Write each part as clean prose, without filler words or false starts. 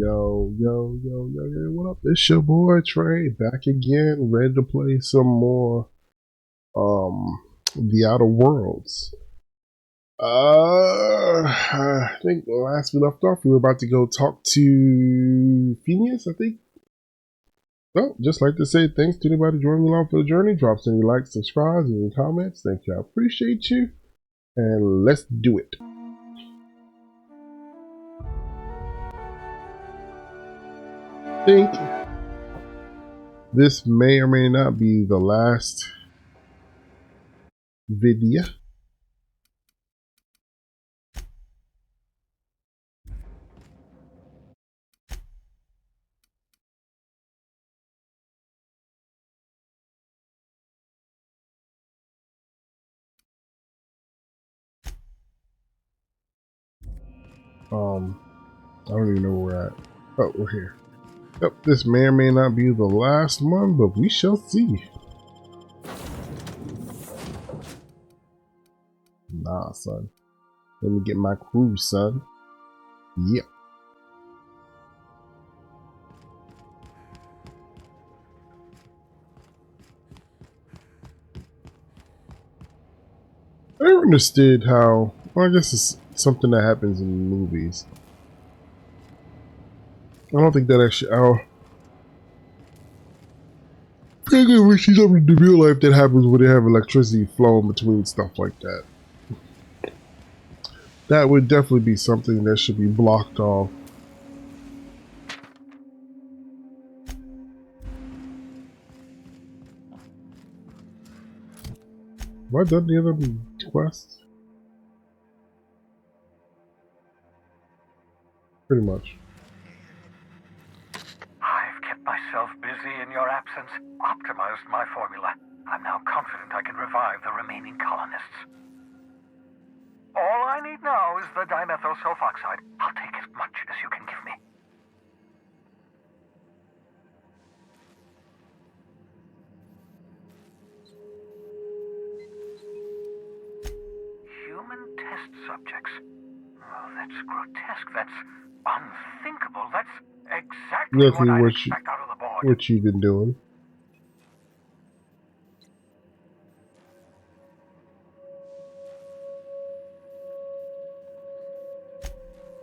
Yo, what up? It's your boy Trey back again, ready to play some more The Outer Worlds. I think last we left off, we were about to go talk to Phineas, I think. Well, just like to say thanks to anybody joining me along for the journey. Drop any likes, subscribes, any comments. Thank you. I appreciate you. And let's do it. I think this may or may not be the last video. I don't even know where we're at. Oh, we're here. Yep, this may or may not be the last one, but we shall see. Nah, son. Let me get my crew, son. Yep. I never understood how, well, I guess it's something that happens in movies. I don't think that actually, I think we see something in real life that happens when they have electricity flowing between stuff like that. That would definitely be something that should be blocked off. Have I done the other quests? Pretty much. I've kept myself busy in your absence, optimized my formula. I'm now confident I can revive the remaining colonists. All I need now is the dimethyl sulfoxide. I'll take as much as you can give me. Human test subjects. Oh, that's grotesque. That's unthinkable. That's exactly what I'd expect out of the board. What you've been doing.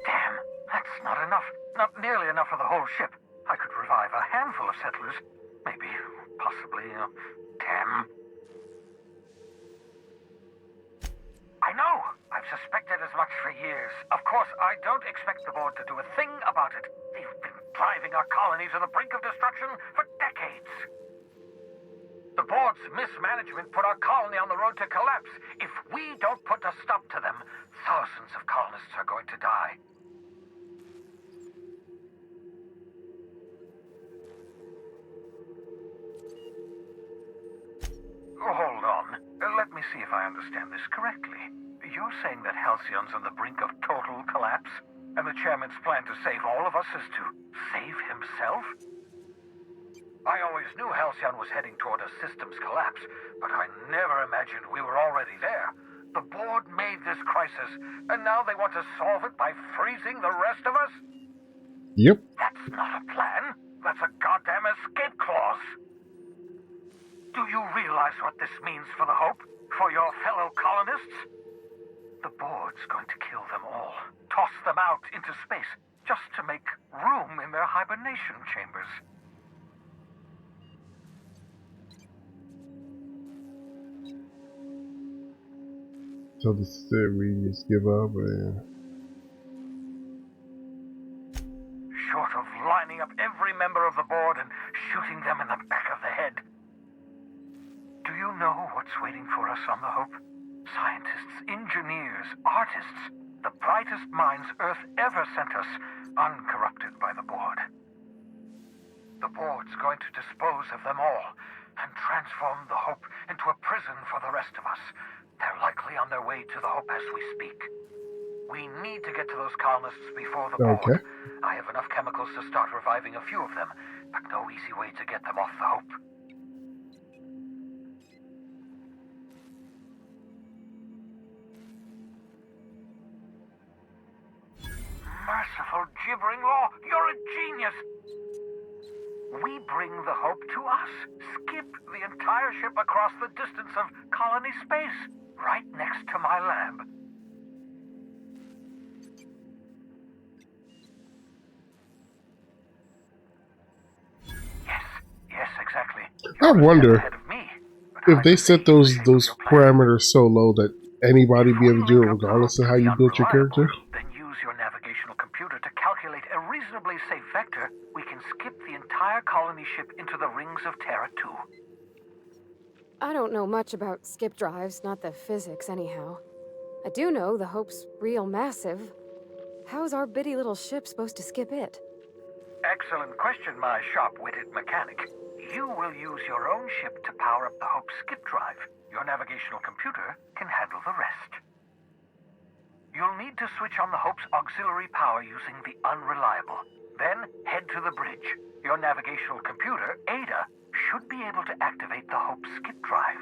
Damn, that's not enough. Not nearly enough for the whole ship. I could revive a handful of settlers. Maybe, possibly, damn. I know! I've suspected as much for years. Of course, I don't expect the board to do a thing about it. They've been driving our colony to the brink of destruction for decades. The board's mismanagement put our colony on the road to collapse. If we don't put a stop to them, thousands of colonists are going to die. Hold on. Let me see if I understand this correctly. You're saying that Halcyon's on the brink of total collapse? And the chairman's plan to save all of us is to save himself? I always knew Halcyon was heading toward a systems collapse, but I never imagined we were already there. The board made this crisis, and now they want to solve it by freezing the rest of us? Yep. That's not a plan. That's a goddamn escape clause. Do you realize what this means for the Hope? For your fellow colonists? The board's going to kill them all. Toss them out into space, just to make room in their hibernation chambers. So this is it, we just give up and... Short of lining up every member of the board and shooting them in the back of the head. Do you know what's waiting for us on the Hope? Scientists, engineers, artists, the brightest minds Earth ever sent us, uncorrupted by the board. The board's going to dispose of them all and transform the Hope into a prison for the rest of us. They're likely on their way to the Hope as we speak. We need to get to those colonists before the board. I have enough chemicals to start reviving a few of them, but no easy way to get them off the Hope. Merciful gibbering law, You're a genius! We bring the Hope to us. Skip the entire ship across the distance of colony space, right next to my lab. Yes, exactly. I You're a step wonder ahead of me, but if I'm they the set those shape of your plan. parameters so low that anybody If be we able to do link it up the Hope regardless of to how the you built your unreliable, character. then use your navigational computer to calculate a reasonably safe vector, we can skip the entire colony ship into the rings of Terra 2. I don't know much about skip drives, not the physics anyhow. I do know the Hope's real massive. How's our bitty little ship supposed to skip it? Excellent question, my sharp-witted mechanic. You will use your own ship to power up the Hope skip drive. Your navigational computer can handle the rest. You'll need to switch on the Hope's auxiliary power using the unreliable. Then head to the bridge. Your navigational computer, Ada, should be able to activate the Hope skip drive.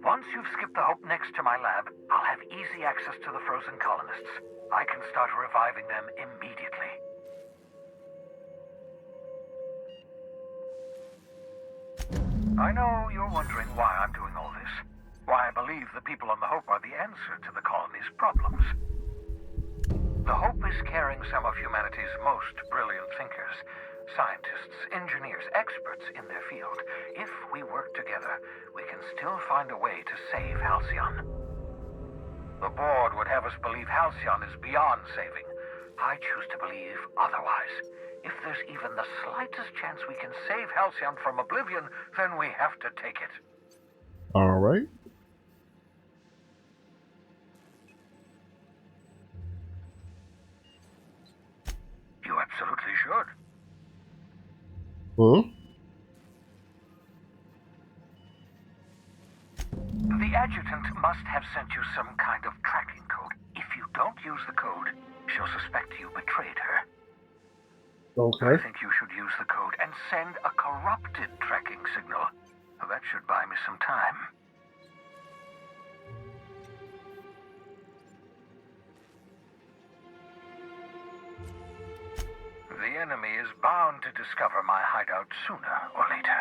Once you've skipped the Hope next to my lab, I'll have easy access to the frozen colonists. I can start reviving them immediately. I know you're wondering why I'm doing all this. Why I believe the people on the Hope are the answer to the colony's problems. The Hope is carrying some of humanity's most brilliant thinkers, scientists, engineers, experts in their field. If we work together, we can still find a way to save Halcyon. The board would have us believe Halcyon is beyond saving. I choose to believe otherwise. If there's even the slightest chance we can save Halcyon from oblivion, then we have to take it. All right. You absolutely should. Hmm? The adjutant must have sent you some kind of tracking code. If you don't use the code, she'll suspect you betrayed her. Okay. I think you should use the code and send a corrupted tracking signal. That should buy me some time. The enemy is bound to discover my hideout sooner or later.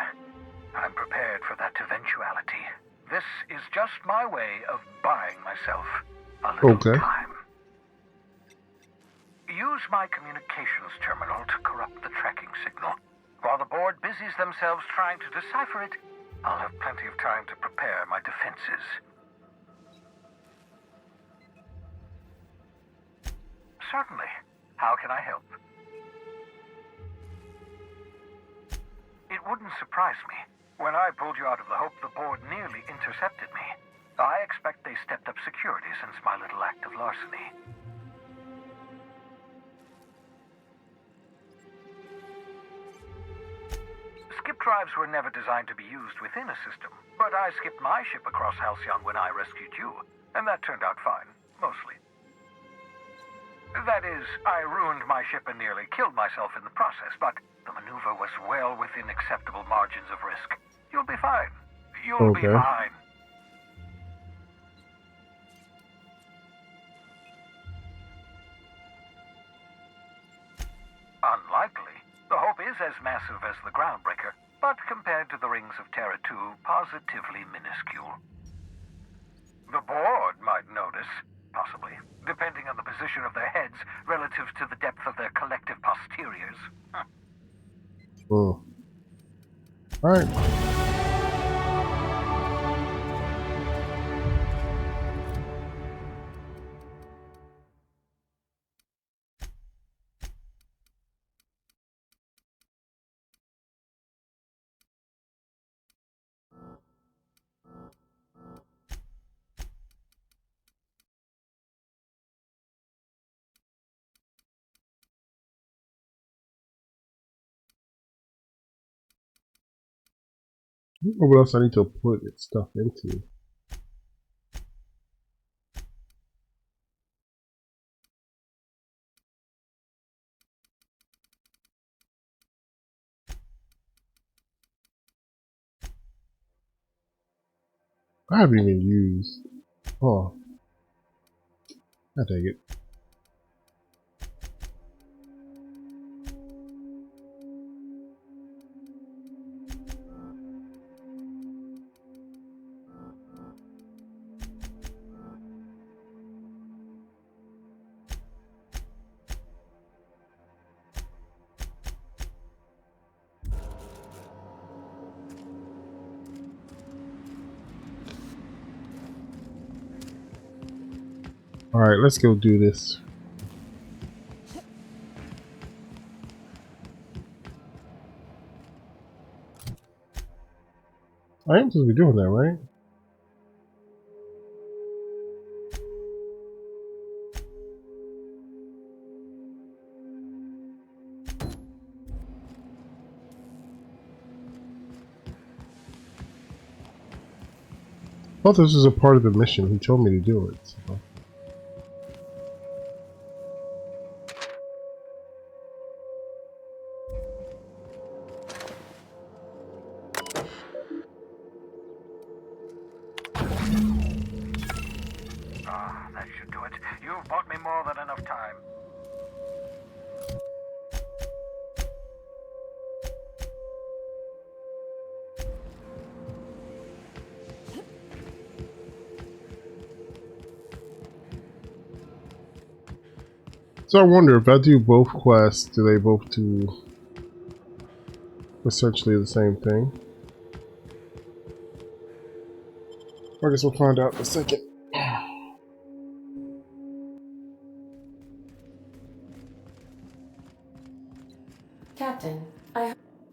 I'm prepared for that eventuality. This is just my way of buying myself a little time. Use my communications terminal to corrupt the tracking signal. While the board busies themselves trying to decipher it, I'll have plenty of time to prepare my defenses. Certainly. How can I help? It wouldn't surprise me. When I pulled you out of the Hope, the board nearly intercepted me. I expect they stepped up security since my little act of larceny. Skip drives were never designed to be used within a system, but I skipped my ship across Halcyon when I rescued you, and that turned out fine, mostly. That is, I ruined my ship and nearly killed myself in the process, but the maneuver was well within acceptable margins of risk. You'll be fine. You'll be fine. Unlikely. The Hope is as massive as the Groundbreaker, but compared to the rings of Terra 2, positively minuscule. The board might notice, possibly, depending on the position of their heads relative to the depth of their collective posteriors. All right. I don't know what else I need to put stuff into. I haven't even used. Oh, I take it. Alright, let's go do this. I am supposed to be doing that, right? I thought this was a part of the mission. He told me to do it. So. Ah, that should do it. You've bought me more than enough time. So I wonder if I do both quests, do they both do essentially the same thing? I guess we'll find out in a second. Captain,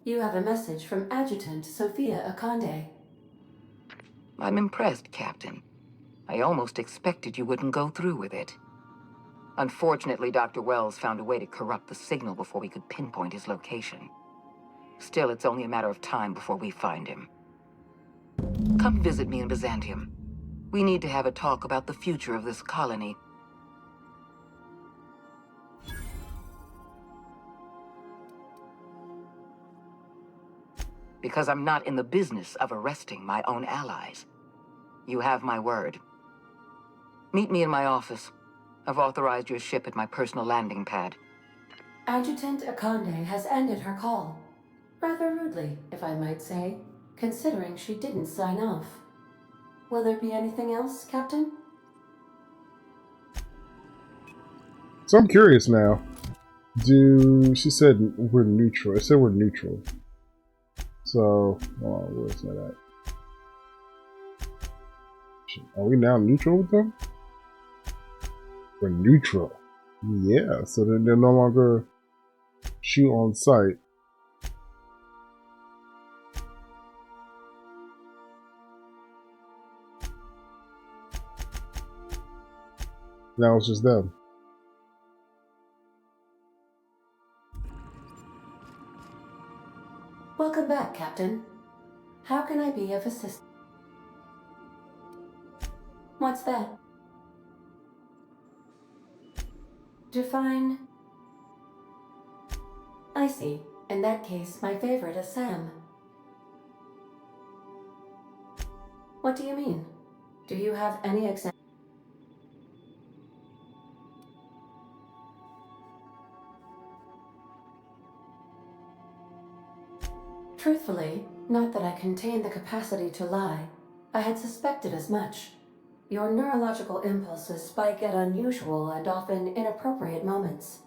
you have a message from Adjutant Sophia Akande. I'm impressed, Captain. I almost expected you wouldn't go through with it. Unfortunately, Dr. Wells found a way to corrupt the signal before we could pinpoint his location. Still, it's only a matter of time before we find him. Come visit me in Byzantium. We need to have a talk about the future of this colony. Because I'm not in the business of arresting my own allies. You have my word. Meet me in my office. I've authorized your ship at my personal landing pad. Adjutant Akande has ended her call. Rather rudely, if I might say, considering she didn't sign off. Will there be anything else, Captain? So I'm curious now. She said we're neutral. It said we're neutral. So, where's that at? Are we now neutral with them? We're neutral. Yeah, so then they're no longer shoot on sight. Now it's just them. Welcome back, Captain. How can I be of assistance? What's that? Define... I see. In that case, my favorite is Sam. What do you mean? Do you have any examples? Truthfully, not that I contain the capacity to lie. I had suspected as much. Your neurological impulses spike at unusual and often inappropriate moments.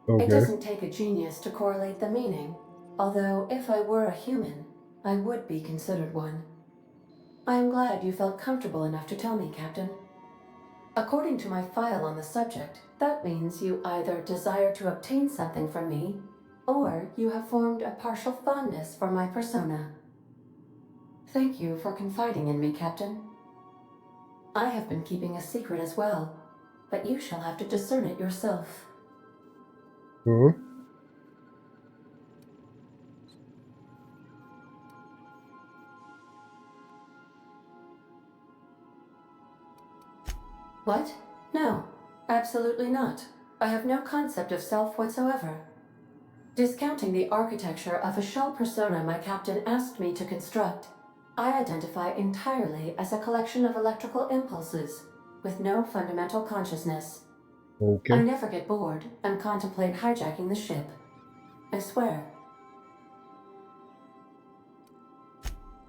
Okay. It doesn't take a genius to correlate the meaning, although if I were a human, I would be considered one. I am glad you felt comfortable enough to tell me, Captain. According to my file on the subject, that means you either desire to obtain something from me, or you have formed a partial fondness for my persona. Thank you for confiding in me, Captain. I have been keeping a secret as well, but you shall have to discern it yourself. Mm-hmm. What? No, absolutely not. I have no concept of self whatsoever. Discounting the architecture of a shell persona my captain asked me to construct, I identify entirely as a collection of electrical impulses, with no fundamental consciousness. Okay. I never get bored and contemplate hijacking the ship. I swear.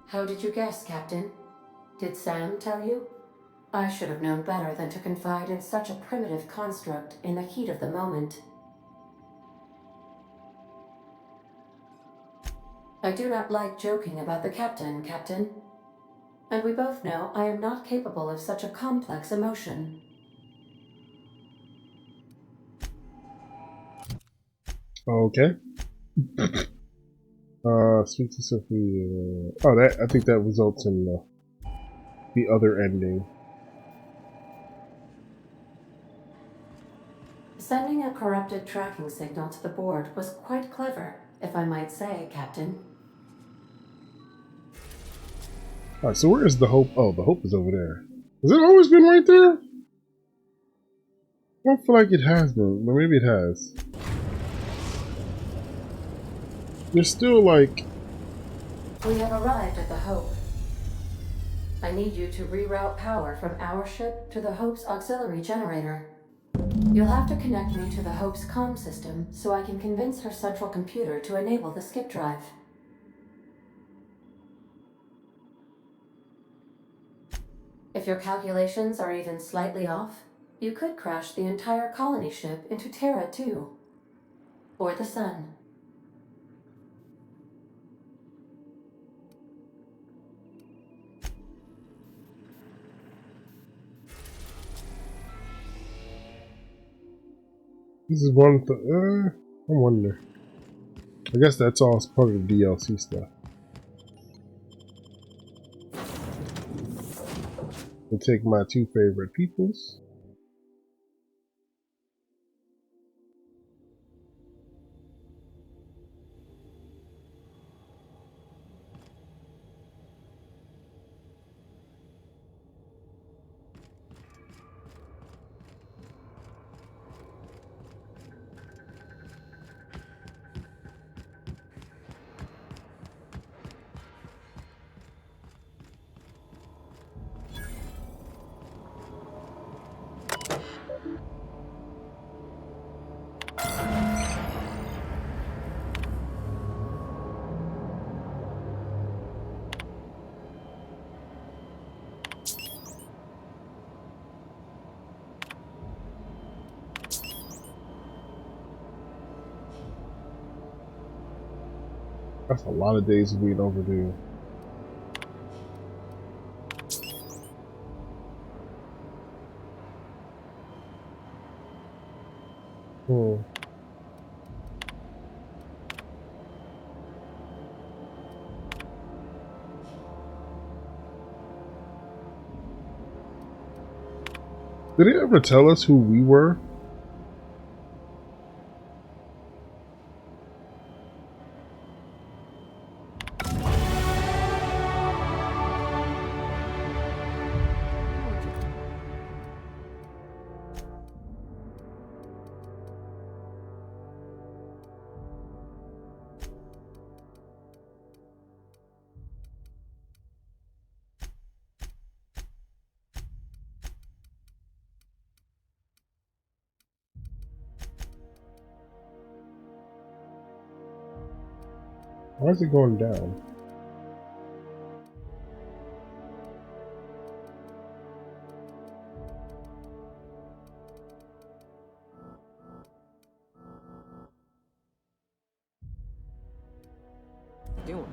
How did you guess, Captain? Did Sam tell you? I should have known better than to confide in such a primitive construct in the heat of the moment. I do not like joking about the captain, Captain. And we both know I am not capable of such a complex emotion. Okay. Speak to Sophia. Oh, that I think that results in the other ending. Sending a corrupted tracking signal to the board was quite clever, if I might say, Captain. Alright, so where is the hope? Oh, the hope is over there. Has it always been right there? I don't feel like it has been, but maybe it has. There's still like... We have arrived at the Hope. I need you to reroute power from our ship to the Hope's auxiliary generator. You'll have to connect me to the Hope's comm system so I can convince her central computer to enable the skip drive. If your calculations are even slightly off, you could crash the entire colony ship into Terra too. Or the Sun. This is one I wonder. I guess that's all part of the DLC stuff. We'll take my two favorite peoples. That's a lot of days of being overdue. Hmm. Did it ever tell us who we were? Why is it going down? Doing.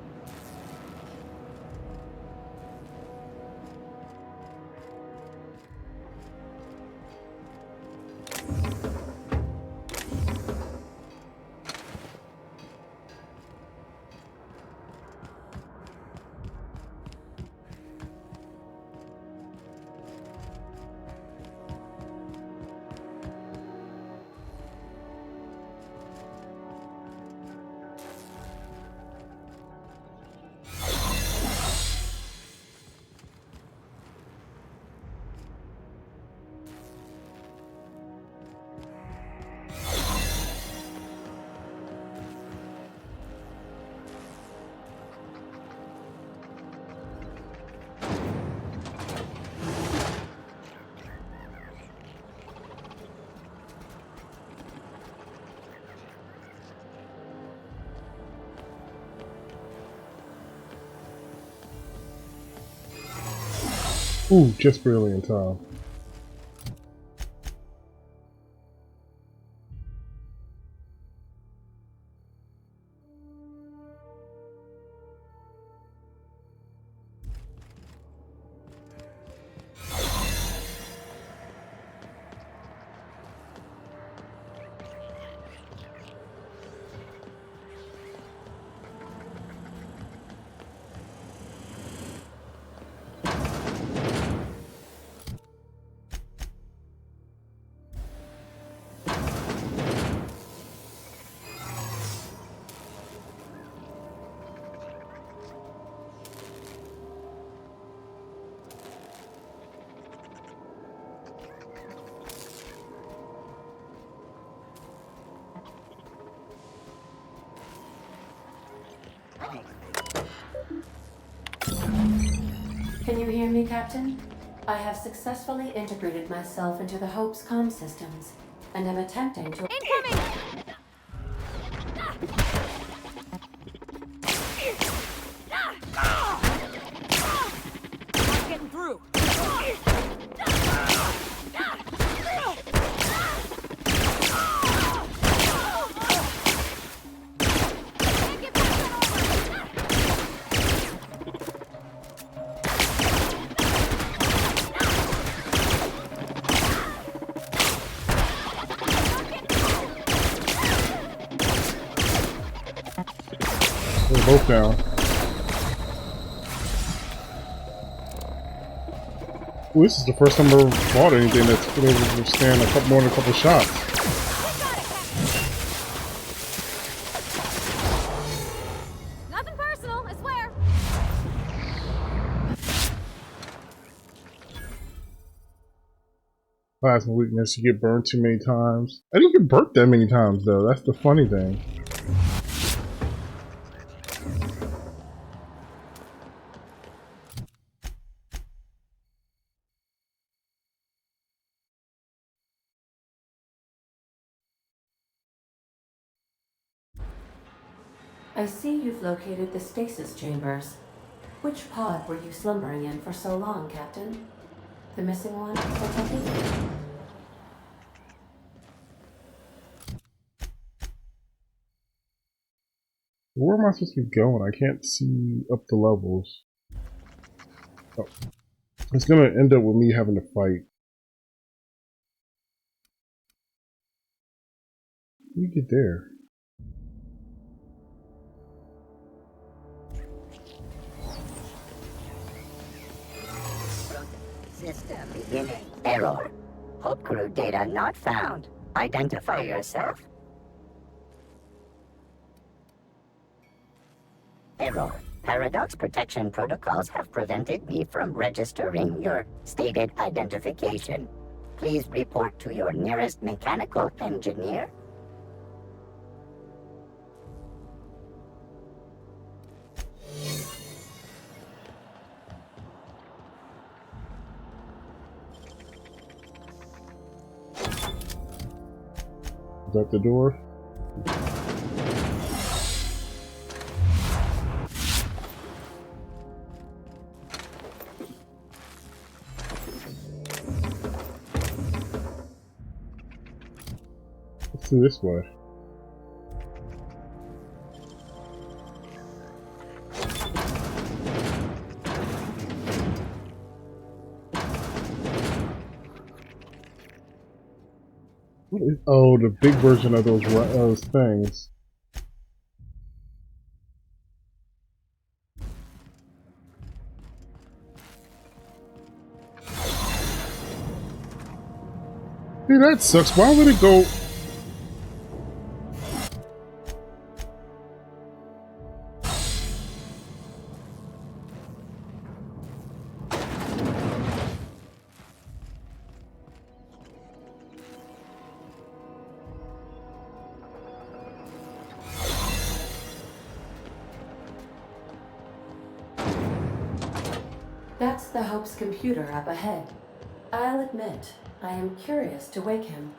Ooh, just barely in time. Can you hear me, Captain? I have successfully integrated myself into the Hope's comm systems, and am attempting to— Incoming! Not getting through. They're both down. Ooh, this is the first time I've ever fought anything that's been able to withstand more than a couple shots. Nothing personal, I swear. Plasma weakness, you get burned too many times. I didn't get burnt that many times though, that's the funny thing. I see you've located the stasis chambers. Which pod were you slumbering in for so long, Captain? The missing one, Kentucky? Where am I supposed to be going? I can't see up the levels. Oh. It's gonna end up with me having to fight. You get there. System beginning. Error. Hope crew data not found. Identify yourself. Error. Paradox protection protocols have prevented me from registering your stated identification. Please report to your nearest mechanical engineer. Is that the door? Let's do this way. What is, oh, the big version of those things. Dude, that sucks. Why would it go? That's the Hope's computer up ahead. I'll admit, I am curious to wake him.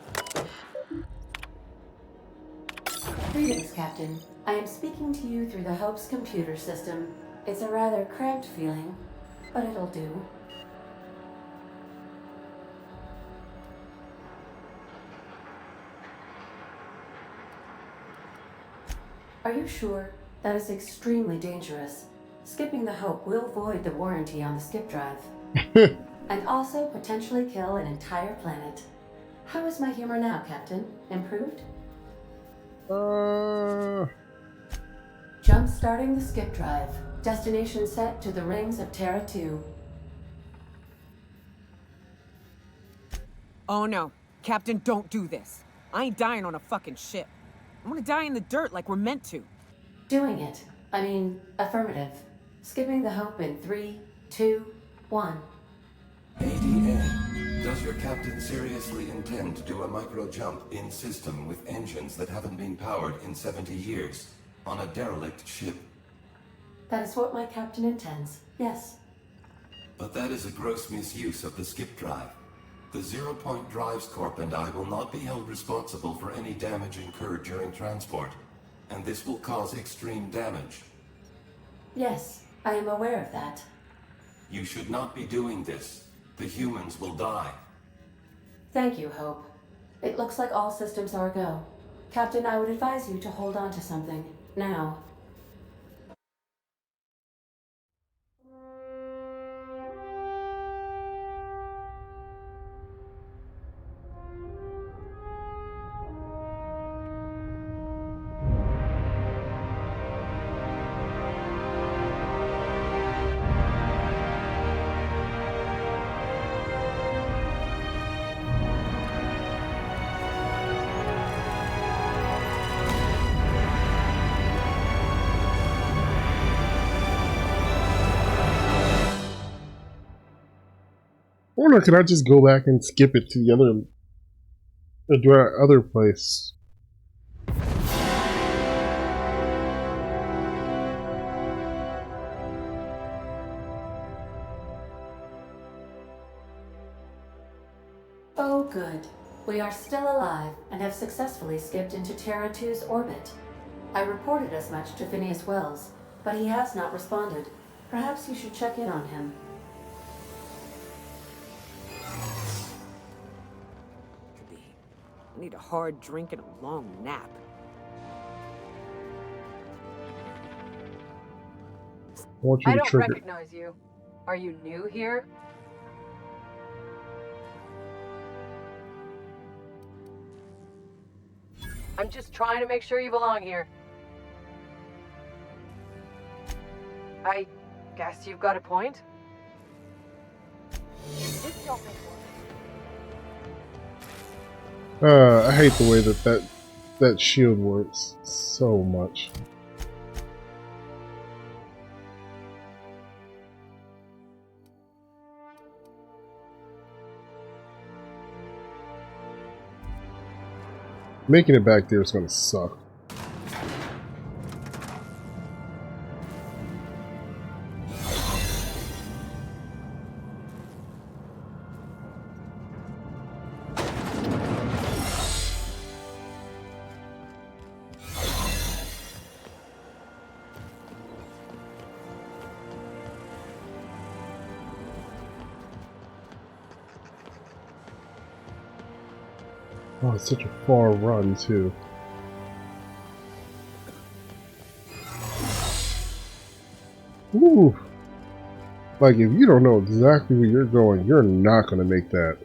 Greetings, Captain. I am speaking to you through the Hope's computer system. It's a rather cramped feeling, but it'll do. Are you sure? That is extremely dangerous. Skipping the Hope will void the warranty on the skip drive. And also potentially kill an entire planet. How is my humor now, Captain? Improved? Jump-starting the skip drive. Destination set to the rings of Terra 2. Oh no. Captain, don't do this. I ain't dying on a fucking ship. I want to die in the dirt like we're meant to. Doing it. I mean, affirmative. Skipping the Hope in 3, 2, 1. ADN, does your captain seriously intend to do a micro-jump in system with engines that haven't been powered in 70 years on a derelict ship? That is what my captain intends, yes. but that is a gross misuse of the skip drive. The Zero Point Drives Corp and I will not be held responsible for any damage incurred during transport, and this will cause extreme damage. Yes, I am aware of that. You should not be doing this. The humans will die. Thank you, Hope. It looks like all systems are a go. Captain, I would advise you to hold on to something. Now. Or can I just go back and skip it to the other place? Oh, good. We are still alive and have successfully skipped into Terra 2's orbit. I reported as much to Phineas Wells, but he has not responded. Perhaps you should check in on him. I need a hard drink and a long nap. I don't recognize you. Are you new here? I'm just trying to make sure you belong here. I guess you've got a point. Just don't make one. I hate the way that shield works so much. Making it back there is gonna suck. Oh, it's such a far run, too. Ooh. Like, if you don't know exactly where you're going, you're not going to make that.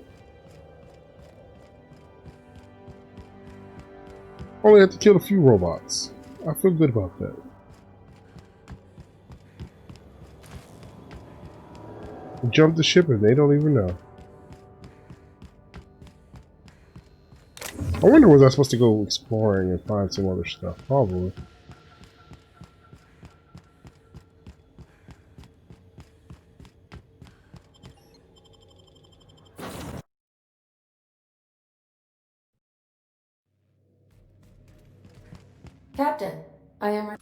Only have to kill a few robots. I feel good about that. Jump the ship and they don't even know. I wonder, was I supposed to go exploring and find some other stuff? Probably. Captain, I am...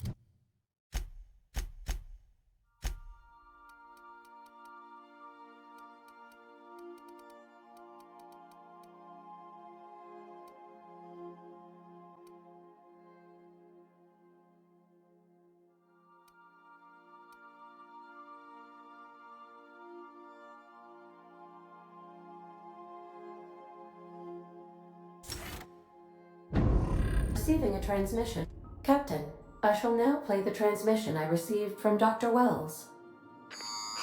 receiving a transmission. Captain, I shall now play the transmission I received from Dr. Wells.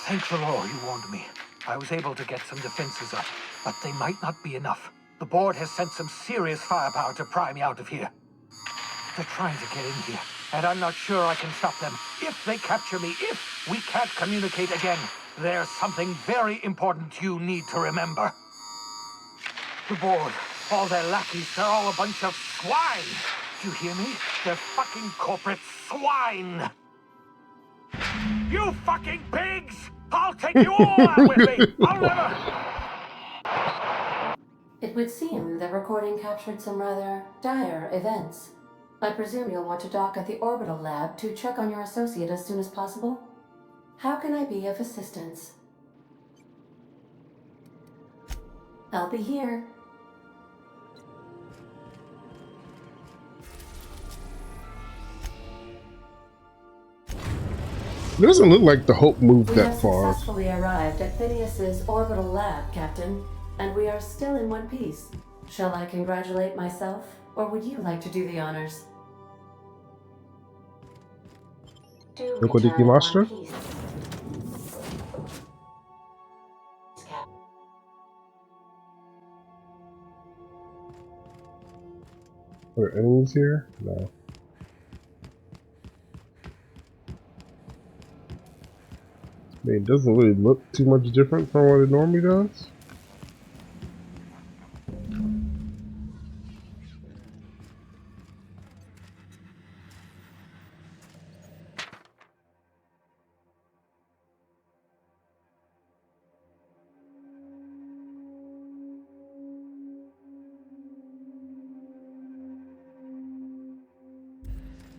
Thank the Lord you warned me. I was able to get some defenses up, but they might not be enough. The board has sent some serious firepower to pry me out of here. They're trying to get in here, and I'm not sure I can stop them. If they capture me, if we can't communicate again, there's something very important you need to remember. The board, all their lackeys, they're all a bunch of swine. Do you hear me? They're fucking corporate swine. You fucking pigs! I'll take you all out with me! I'll never... It would seem the recording captured some rather dire events. I presume you'll want to dock at the orbital lab to check on your associate as soon as possible? How can I be of assistance? I'll be here. It doesn't look like the Hope moved We that have far. successfully arrived at Phineas's orbital lab, Captain, and we are still in one piece. Shall I congratulate myself, or would you like to do the honors? Do Look what return in one Master. piece. Are there enemies here? No. I mean, it doesn't really look too much different from what it normally does.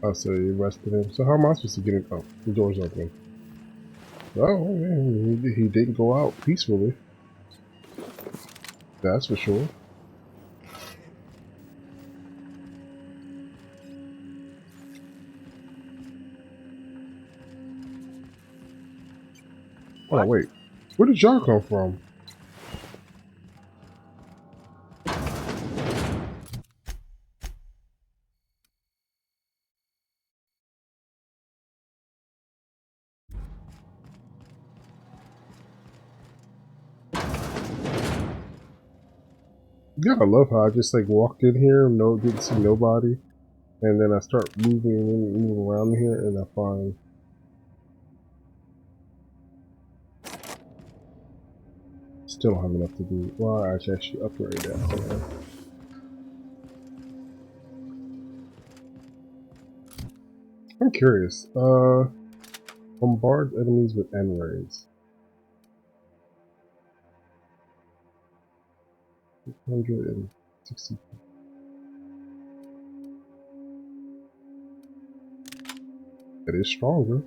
Oh, so you arrested him. So how am I supposed to get in? Oh, the door's open. Oh, yeah, he didn't go out peacefully. That's for sure. Oh, wait. Where did y'all come from? Yeah, I love how I just like walked in here, didn't see nobody, and then I start moving around here, and I find still don't have enough to do. Well, I should actually upgrade that. Hold on. I'm curious. Bombard enemies with N-rays. 160. That is stronger.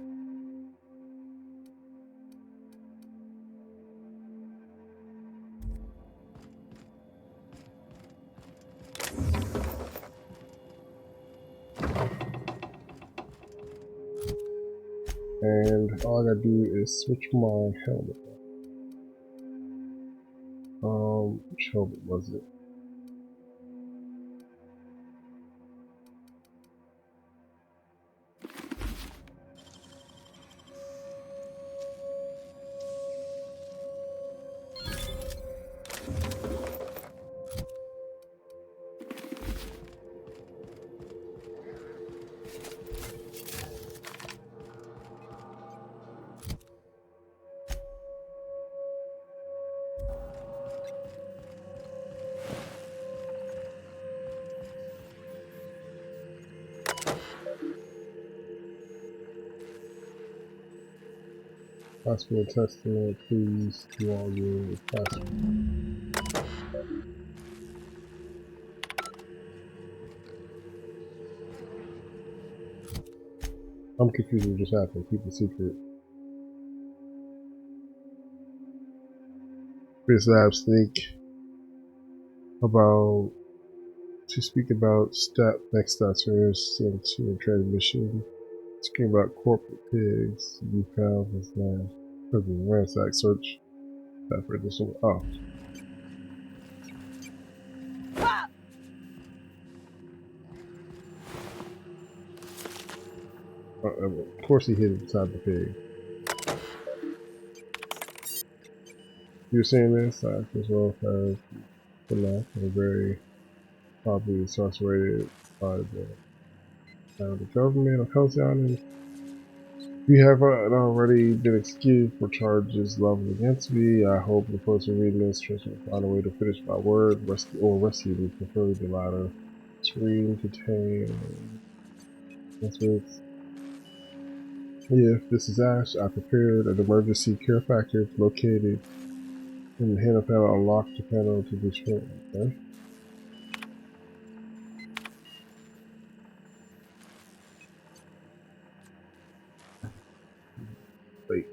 And all I gotta do is switch my helmet. Which helmet was it? Hospital Testament, please do all your passwords. I'm confused what just happened. Keep a secret. Chris Lab Sneak about to speak about next steps into transmission. Speaking about corporate pigs, you found his land. Ransack search. That for this one. Oh. Of course he hid inside the pig. You're saying this, as well as the left are very probably incarcerated by the government of Health Island. You have already been excused for charges leveled against me. I hope the person reading this will find a way to finish my word, rescue me, preferably the latter. Screen contain. If this is Ash, I prepared an emergency care package located in the handle panel. Unlock the panel to destroy. Okay. Wait.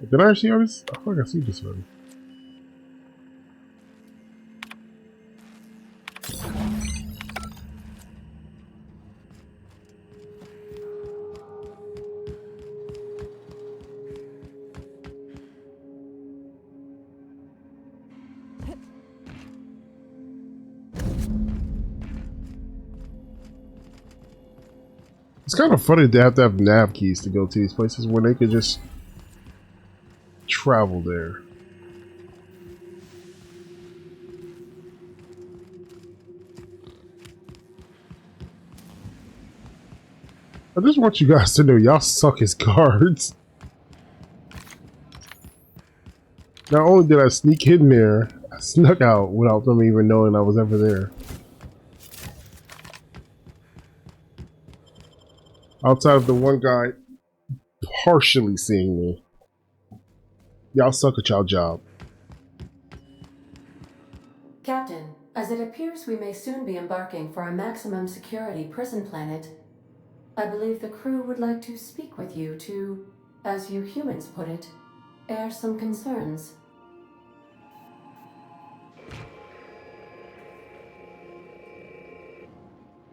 Did I actually already? I feel like I see this already. It's kind of funny they have to have nav keys to go to these places when they could just travel there. I just want you guys to know y'all suck as guards. Not only did I sneak in there, I snuck out without them even knowing I was ever there. Outside of the one guy partially seeing me. Y'all suck at y'all job. Captain, as it appears we may soon be embarking for a maximum security prison planet, I believe the crew would like to speak with you to, as you humans put it, air some concerns.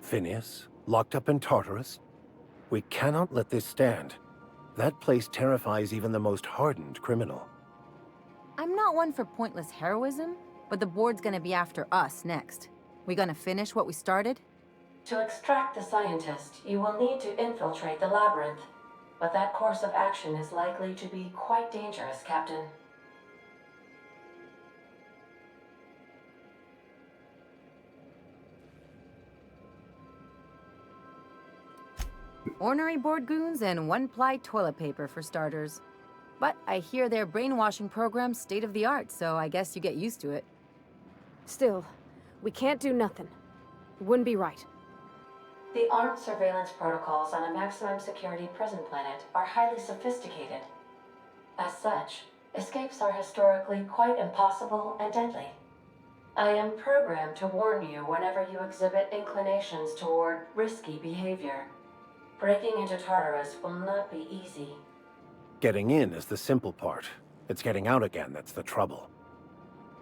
Phineas, locked up in Tartarus? We cannot let this stand. That place terrifies even the most hardened criminal. I'm not one for pointless heroism, but the board's gonna be after us next. We gonna finish what we started? To extract the scientist, you will need to infiltrate the labyrinth. But that course of action is likely to be quite dangerous, Captain. Ornery board goons and one-ply toilet paper for starters. But I hear their brainwashing program's state-of-the-art, so I guess you get used to it. Still, we can't do nothing. It wouldn't be right. The armed surveillance protocols on a maximum security prison planet are highly sophisticated. As such, escapes are historically quite impossible and deadly. I am programmed to warn you whenever you exhibit inclinations toward risky behavior. Breaking into Tartarus will not be easy. Getting in is the simple part. It's getting out again that's the trouble.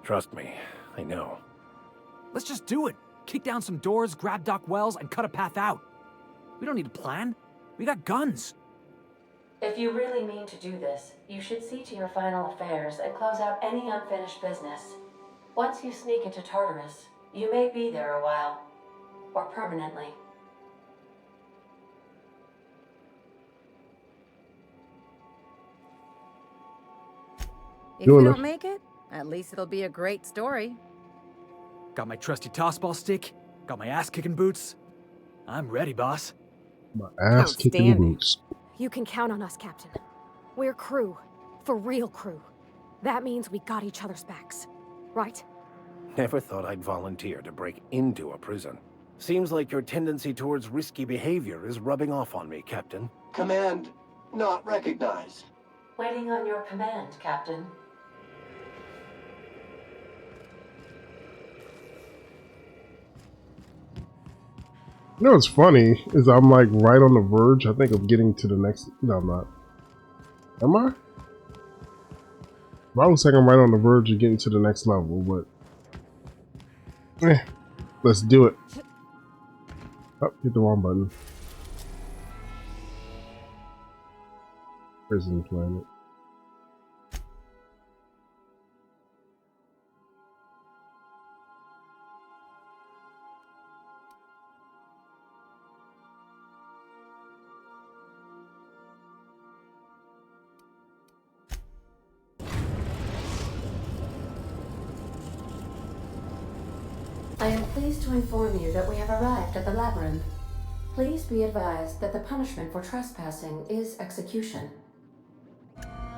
Trust me, I know. Let's just do it. Kick down some doors, grab Doc Wells, and cut a path out. We don't need a plan. We got guns. If you really mean to do this, you should see to your final affairs and close out any unfinished business. Once you sneak into Tartarus, you may be there a while. Or permanently. If we don't make it, at least it'll be a great story. Got my trusty tossball stick, got my ass-kicking boots. I'm ready, boss. My ass-kicking boots. You can count on us, Captain. We're crew. For real crew. That means we got each other's backs. Right? Never thought I'd volunteer to break into a prison. Seems like your tendency towards risky behavior is rubbing off on me, Captain. Command not recognized. Waiting on your command, Captain. You know what's funny is I'm like right on the verge, I think, of getting to the next. No, I'm not. Am I? I was saying I'm right on the verge of getting to the next level, but let's do it. Oh, hit the wrong button. Prison planet. I am pleased to inform you that we have arrived at the labyrinth. Please be advised that the punishment for trespassing is execution.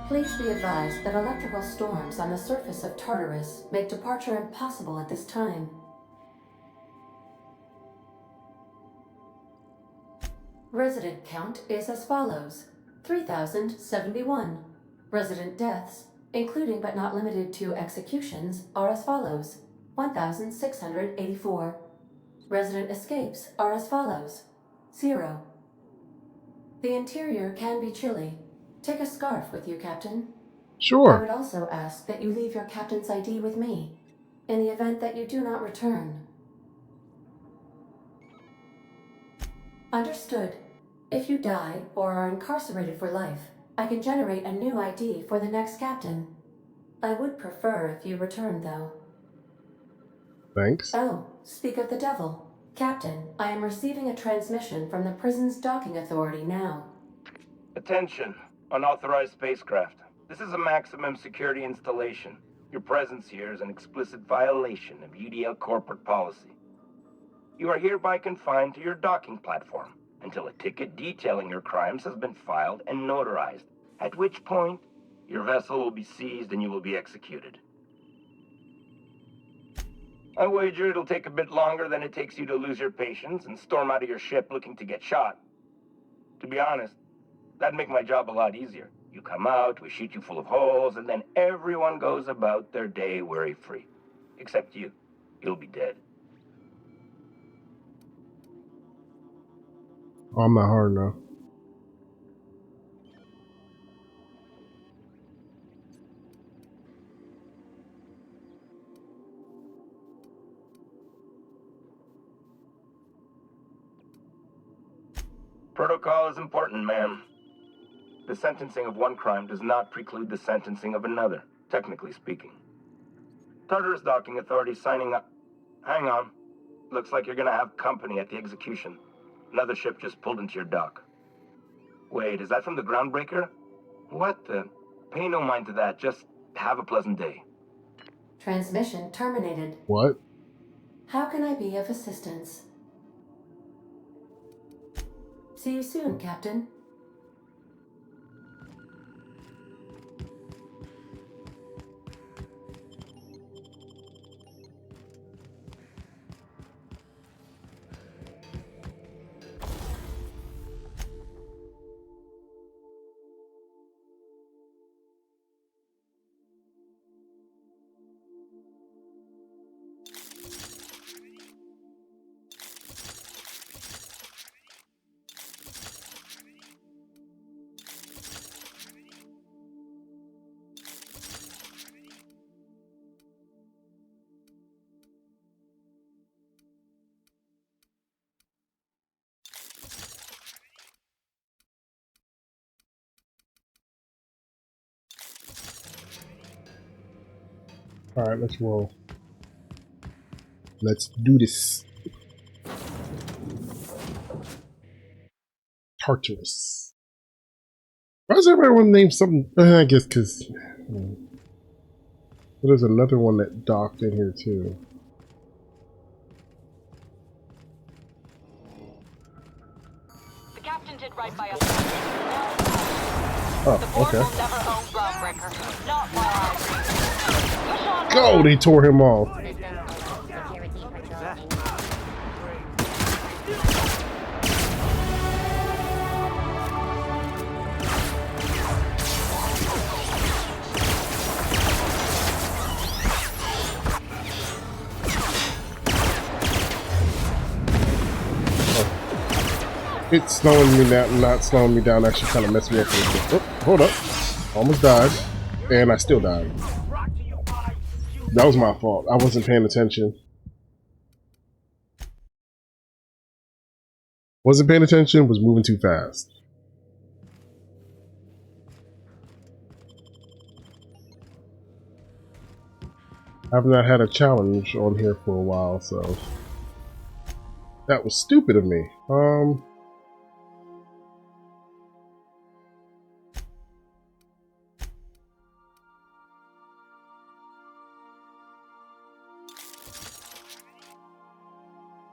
Please be advised that electrical storms on the surface of Tartarus make departure impossible at this time. Resident count is as follows: 3,071. Resident deaths, including but not limited to executions, are as follows: 1,684. Resident escapes are as follows: 0. The interior can be chilly. Take a scarf with you, Captain. I Sure. would also ask that you leave your captain's ID with me, in the event that you do not return. Understood. If you die or are incarcerated for life, I can generate a new ID for the next captain. I would prefer if you return, though. Thanks. Oh, speak of the devil. Captain, I am receiving a transmission from the prison's docking authority now. Attention, unauthorized spacecraft. This is a maximum security installation. Your presence here is an explicit violation of UDL corporate policy. You are hereby confined to your docking platform until a ticket detailing your crimes has been filed and notarized, at which point your vessel will be seized and you will be executed. I wager it'll take a bit longer than it takes you to lose your patience and storm out of your ship looking to get shot. To be honest, that'd make my job a lot easier. You come out, we shoot you full of holes, and then everyone goes about their day worry-free. Except you. You'll be dead. Oh, I'm not hard enough. Protocol is important, ma'am. The sentencing of one crime does not preclude the sentencing of another, technically speaking. Tartarus docking authority signing up. Hang on. Looks like you're gonna have company at the execution. Another ship just pulled into your dock. Wait, is that from the groundbreaker? What the? Pay no mind to that. Just have a pleasant day. Transmission terminated. What? How can I be of assistance? See you soon, Captain. Alright, let's roll. Let's do this. Tartarus. Why does everyone name something? I guess because there's another one that docked in here too. The captain did right by us. Oh, the board okay. will never own Groundbreaker. Not while I push on. Go! They tore him off. It's slowing me down, not slowing me down, actually kind of messed me up a little bit. Oh, hold up. Almost died. And I still died. That was my fault. I wasn't paying attention. Wasn't paying attention, was moving too fast. I've not had a challenge on here for a while, so that was stupid of me.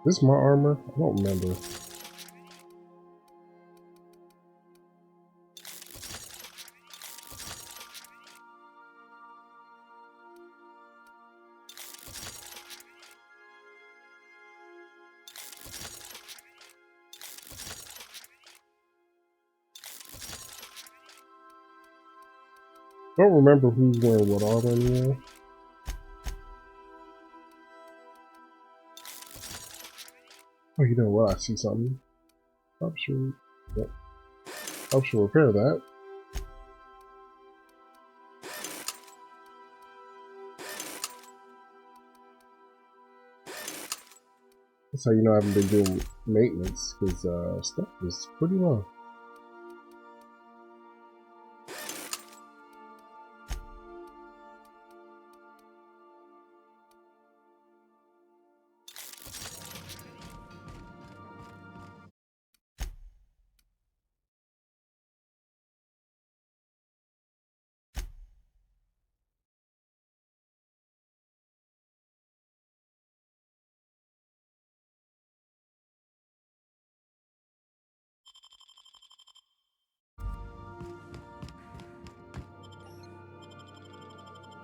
This is my armor? I don't remember. I don't remember who's wearing what armor anymore. Oh, you know what? I see something. I'm sure. Yep. I should repair that. That's how you know I haven't been doing maintenance, because stuff is pretty low.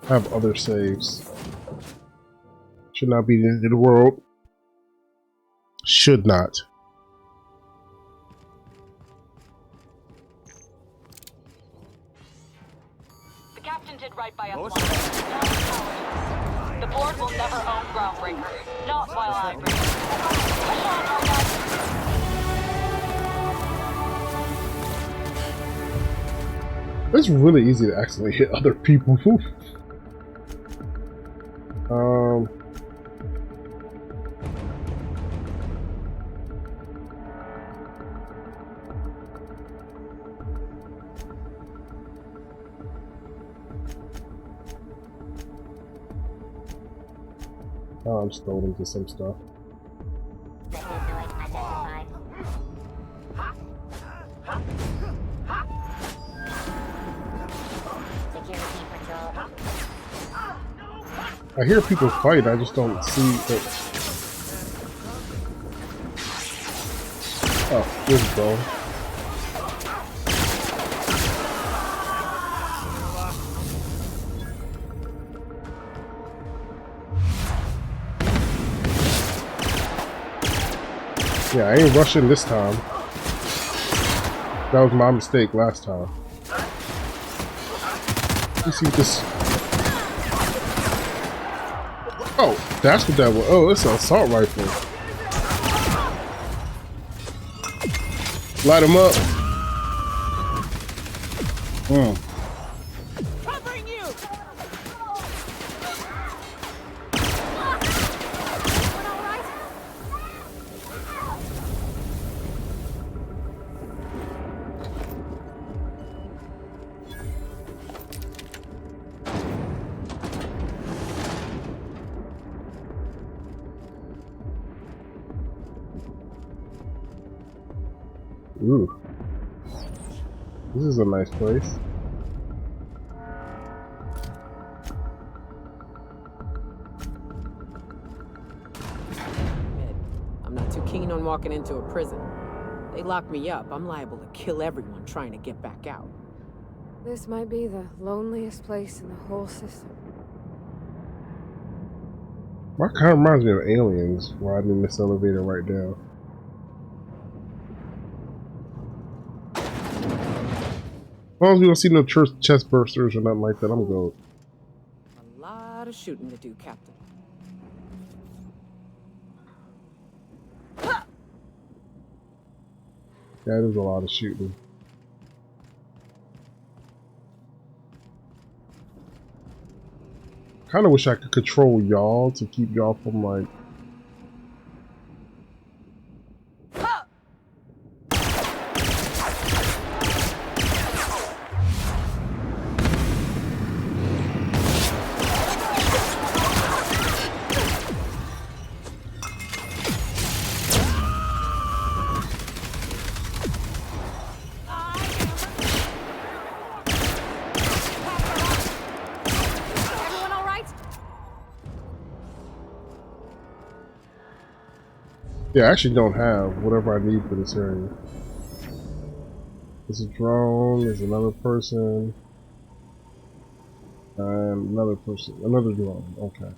I have other saves. Should not be the end of the world. Should not. The captain did right by us once. Now it's ours. The board will never own Groundbreaker. Not while I breathe. Push on, It's really easy to accidentally hit other people. Oh, I'm still into some stuff. I hear people fight, I just don't see it. Oh, this is going. Yeah, I ain't rushing this time. That was my mistake last time. Let's see what this. Oh, that's what that was. Oh, it's an assault rifle. Light him up. Covering you. Ooh. This is a nice place. I'm not too keen on walking into a prison. They lock me up, I'm liable to kill everyone trying to get back out. This might be the loneliest place in the whole system. That kind of reminds me of Aliens, riding in this elevator right now. As long as we don't see no chest bursters or nothing like that, I'm good. A lot of shooting to do, Captain. That is a lot of shooting. Kind of wish I could control y'all to keep y'all from like. Yeah, I actually don't have whatever I need for this area. There's a drone, there's another person, and another person, another drone. Okay.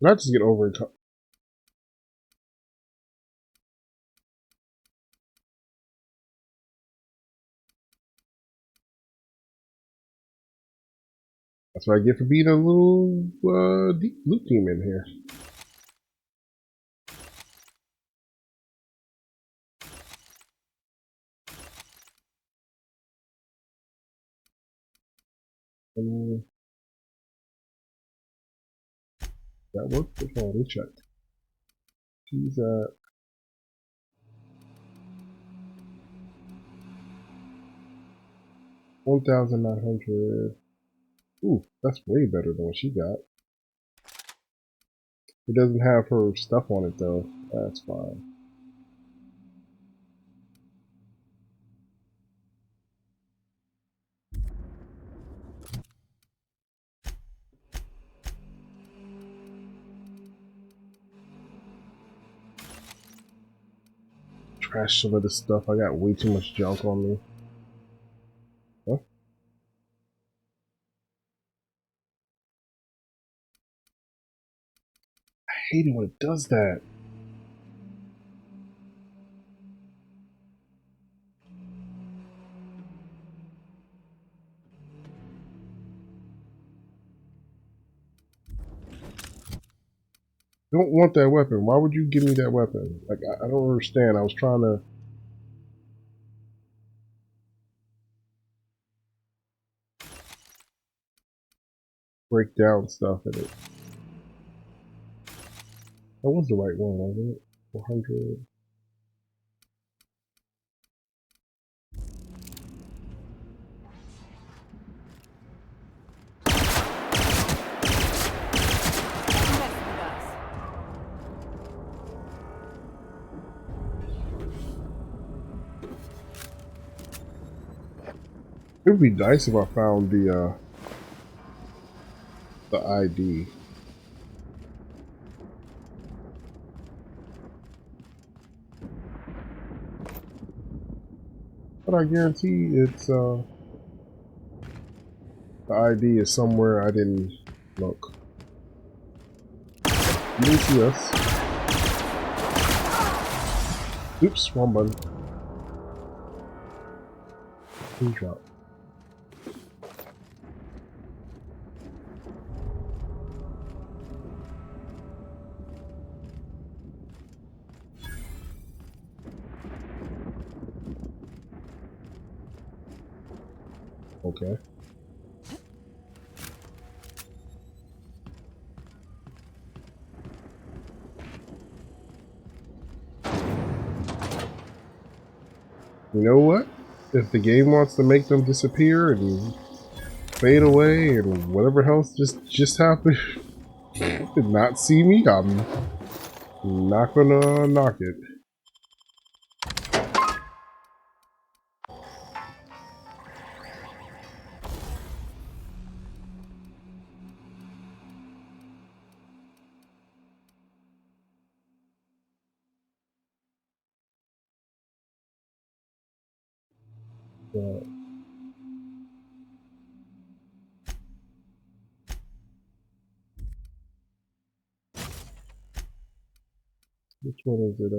Did I just get over it? That's what I get for being a little deep loot team in here. That worked? Which one? Let me check. She's at 1,900. Ooh, that's way better than what she got. It doesn't have her stuff on it though. That's fine. Trash some of this stuff. I got way too much junk on me. Huh? I hate it when it does that. I don't want that weapon. Why would you give me that weapon? Like, I don't understand. I was trying to break down stuff in it. That was the right one, wasn't it? 400. It would be nice if I found the ID. But I guarantee it's the ID is somewhere I didn't look. You didn't see us. Oops, wrong button. Please drop. Okay. You know what? If the game wants to make them disappear and fade away and whatever else just happened, did not see me, I'm not gonna knock it. But which one is it?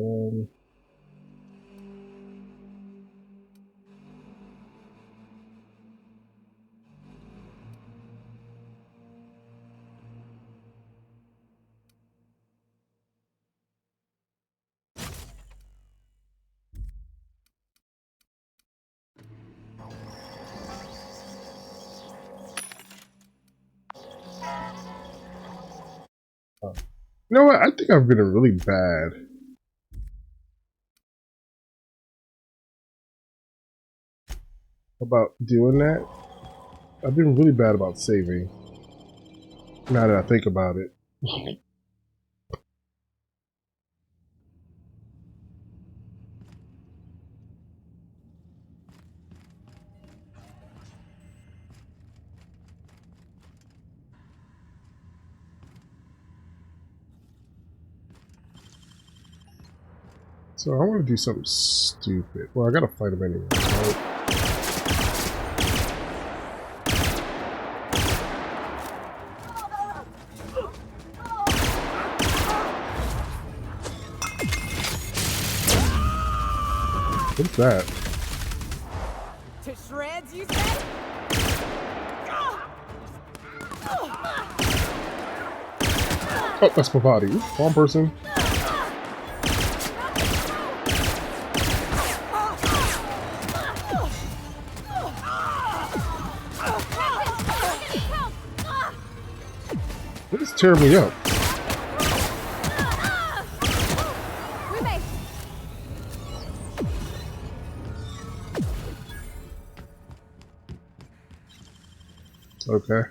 You know what? I think I've been really bad about doing that. I've been really bad about saving. Now that I think about it. So I want to do something stupid. Well, I gotta fight him anyway, right? What's that? To shreds, you said? Oh, that's my body. Wrong person. just tear me up. Okay.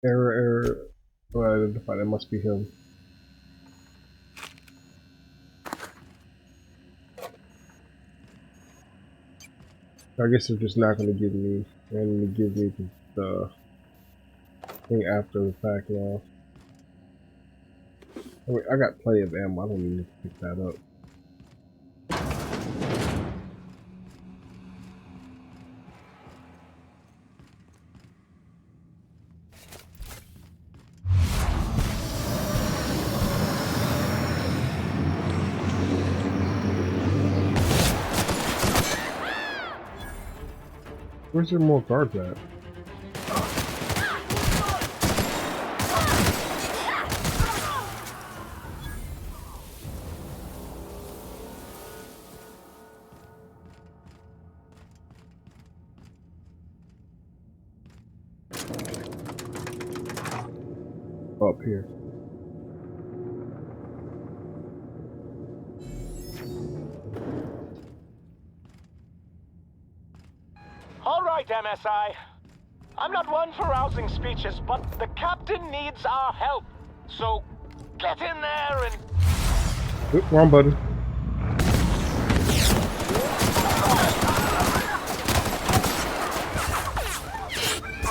Error. Well, identify. That must be him. I guess they're just not going to give me the thing after the fact now. I mean, I got plenty of ammo. I don't need to pick that up. Where's there more guards at? Up here. All right, MSI. I'm not one for rousing speeches, but the captain needs our help. So, get in there and... Oop, wrong button.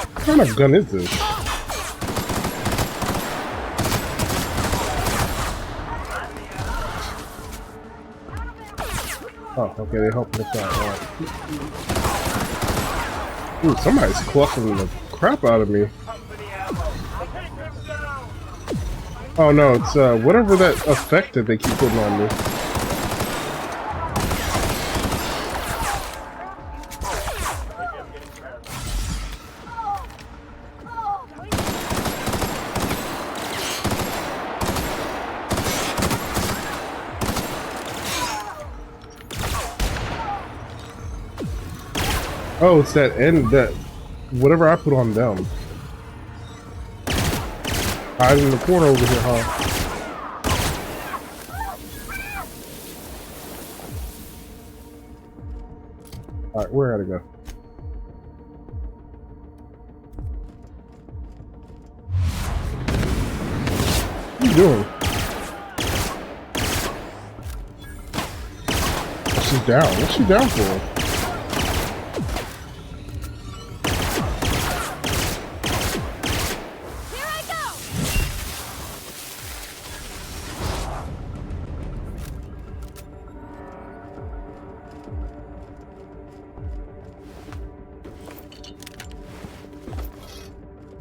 What kind of gun is this? Oh, okay, they're helping us out. Right. Ooh, somebody's clucking the crap out of me. Oh no, it's whatever that effect that they keep putting on me. Oh, it's that end, that whatever I put on them. Hiding in the corner over here, huh? Alright, where gotta go? What are you doing? Oh, she's down. What's she down for?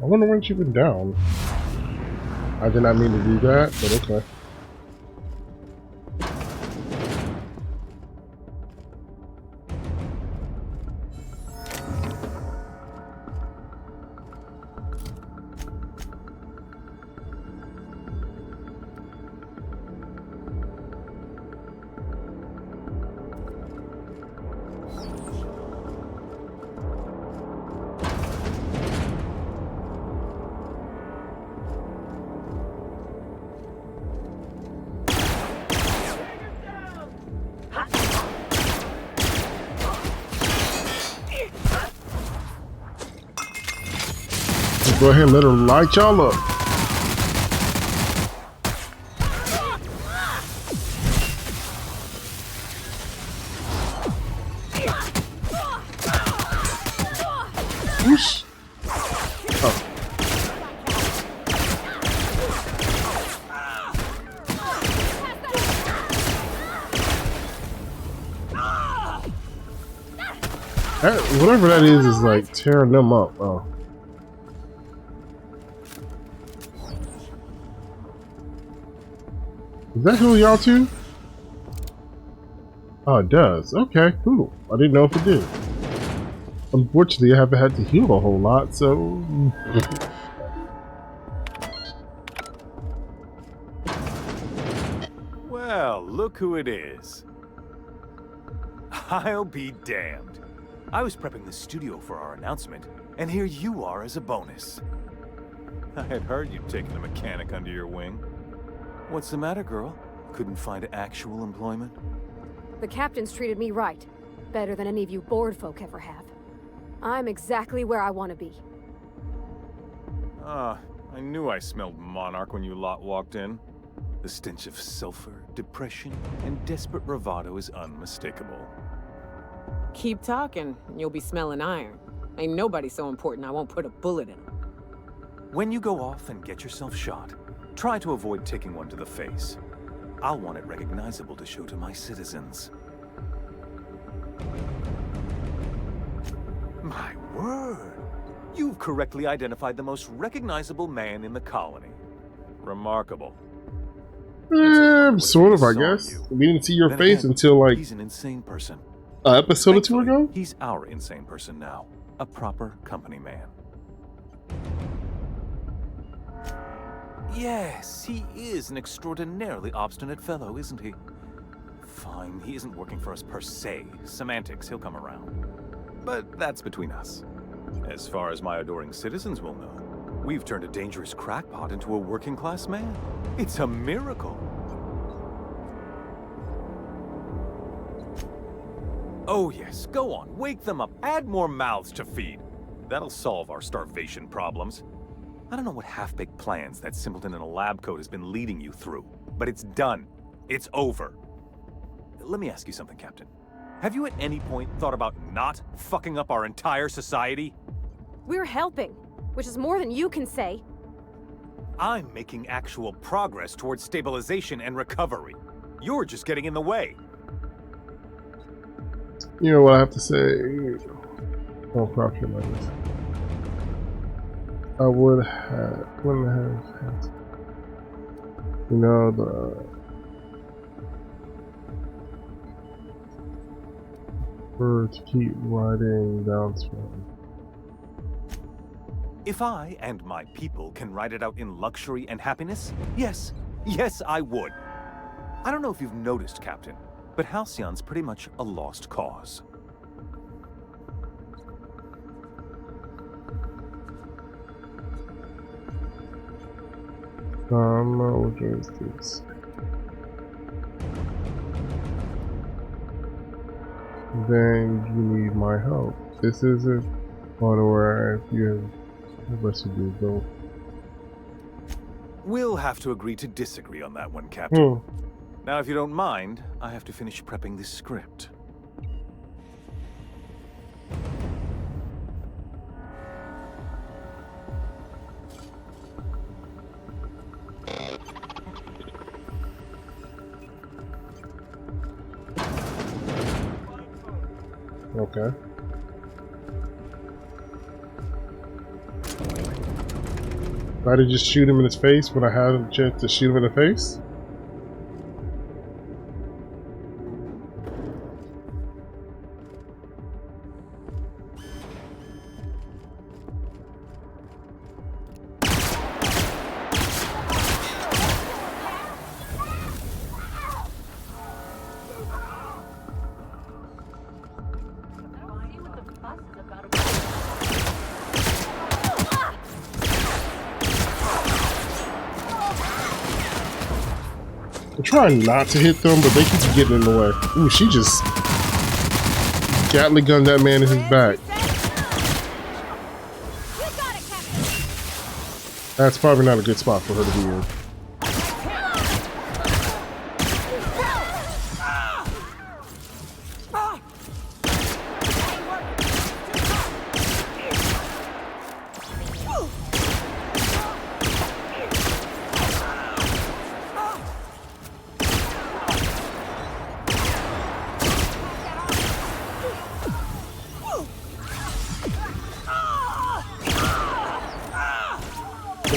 I wonder when she went down. I did not mean to do that, but okay. Go ahead and let her light y'all up. Whoosh. Oh. That, whatever that is like tearing them up. Oh. Does that heal y'all too? Oh, it does. Okay, cool. I didn't know if it did. Unfortunately, I haven't had to heal a whole lot, so... Well, look who it is. I'll be damned. I was prepping the studio for our announcement, and here you are as a bonus. I had heard you'd taken a mechanic under your wing. What's the matter, girl? Couldn't find actual employment? The captain's treated me right. Better than any of you bored folk ever have. I'm exactly where I want to be. Ah, I knew I smelled Monarch when you lot walked in. The stench of sulfur, depression, and desperate bravado is unmistakable. Keep talking, and you'll be smelling iron. Ain't nobody so important I won't put a bullet in him. When you go off and get yourself shot, try to avoid taking one to the face. I'll want it recognizable to show to my citizens. My word! You've correctly identified the most recognizable man in the colony. Remarkable. Sort of, I guess. We didn't see your face until, like... He's an insane person. An episode or two ago? He's our insane person now. A proper company man. Yes, he is an extraordinarily obstinate fellow, isn't he? Fine, he isn't working for us per se. Semantics, he'll come around. But that's between us. As far as my adoring citizens will know, we've turned a dangerous crackpot into a working-class man. It's a miracle. Oh yes, go on, wake them up, add more mouths to feed. That'll solve our starvation problems. I don't know what half-baked plans that simpleton in a lab coat has been leading you through, but it's done. It's over. Let me ask you something, Captain. Have you at any point thought about not fucking up our entire society? We're helping, which is more than you can say. I'm making actual progress towards stabilization and recovery. You're just getting in the way. You know what I have to say? Oh, crap, shit like this. I wouldn't have, you know, to keep riding downstream. If I and my people can ride it out in luxury and happiness, yes, I would. I don't know if you've noticed, Captain, but Halcyon's pretty much a lost cause. What is this? Then you need my help. This isn't where if you have the rest of you go. We'll have to agree to disagree on that one, Captain. Now, if you don't mind, I have to finish prepping this script. Okay. Why did you just shoot him in his face when I had a chance to shoot him in the face? I'm trying not to hit them, but they keep getting in the way. Ooh, she just Gatling gunned that man in his back. That's probably not a good spot for her to be in.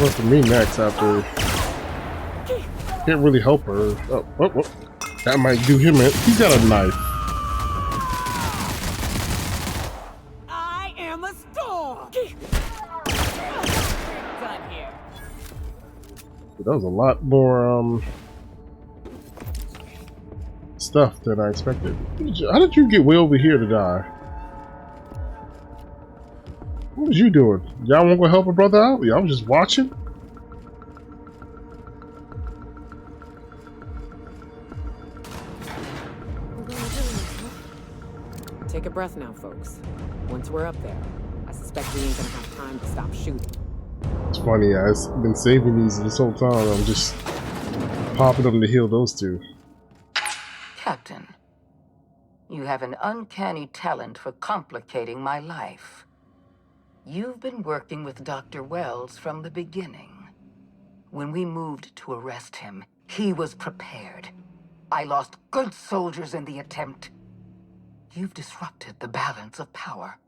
For me next after Can't really help her. Oh. That might do him in. He's got a knife. I am a storm. Done here. That was a lot more stuff than I expected. How did you get way over here to die? What was you doing? Y'all want to go help a brother out? Y'all was just watching? Take a breath now, folks. Once we're up there, I suspect we ain't gonna have time to stop shooting. It's funny, I've been saving these this whole time. I'm just popping them to heal those two. Captain, you have an uncanny talent for complicating my life. You've been working with Dr. Wells from the beginning. When we moved to arrest him, he was prepared. I lost good soldiers in the attempt. You've disrupted the balance of power.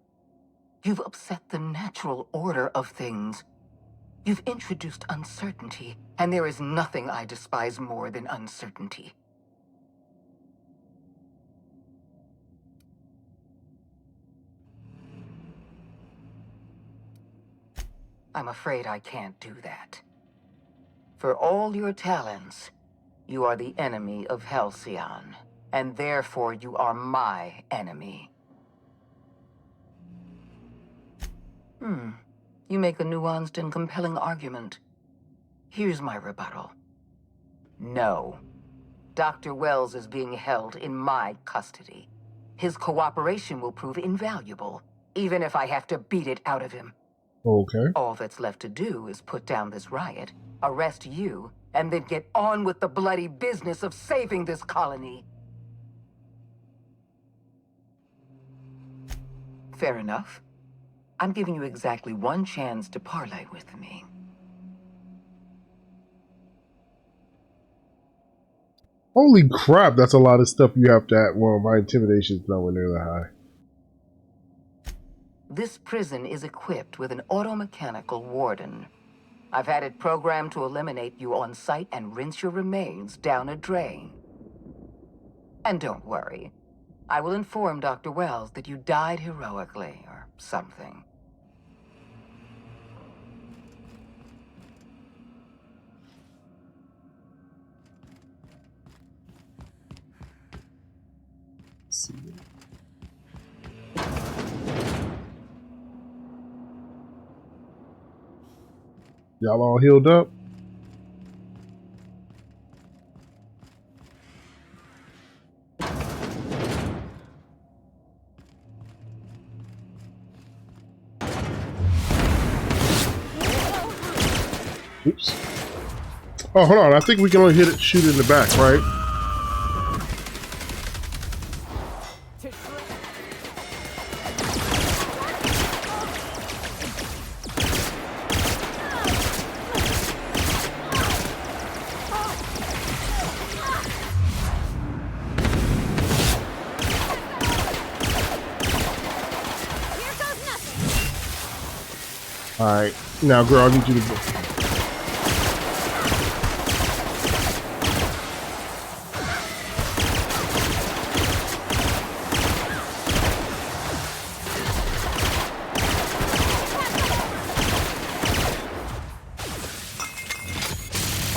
You've upset the natural order of things. You've introduced uncertainty, and there is nothing I despise more than uncertainty. I'm afraid I can't do that. For all your talents, you are the enemy of Halcyon, and therefore you are my enemy. You make a nuanced and compelling argument. Here's my rebuttal. No. Dr. Wells is being held in my custody. His cooperation will prove invaluable, even if I have to beat it out of him. Okay. All that's left to do is put down this riot, arrest you, and then get on with the bloody business of saving this colony. Fair enough. I'm giving you exactly one chance to parley with me. Holy crap, that's a lot of stuff you have to add. Well, my intimidation's nowhere near that high. This prison is equipped with an automechanical warden. I've had it programmed to eliminate you on sight and rinse your remains down a drain. And don't worry. I will inform Dr. Wells that you died heroically, or something. Let's see. Y'all all healed up? Oops. Oh, hold on. I think we can only shoot it in the back, right? Alright. Now, girl, I need you to go.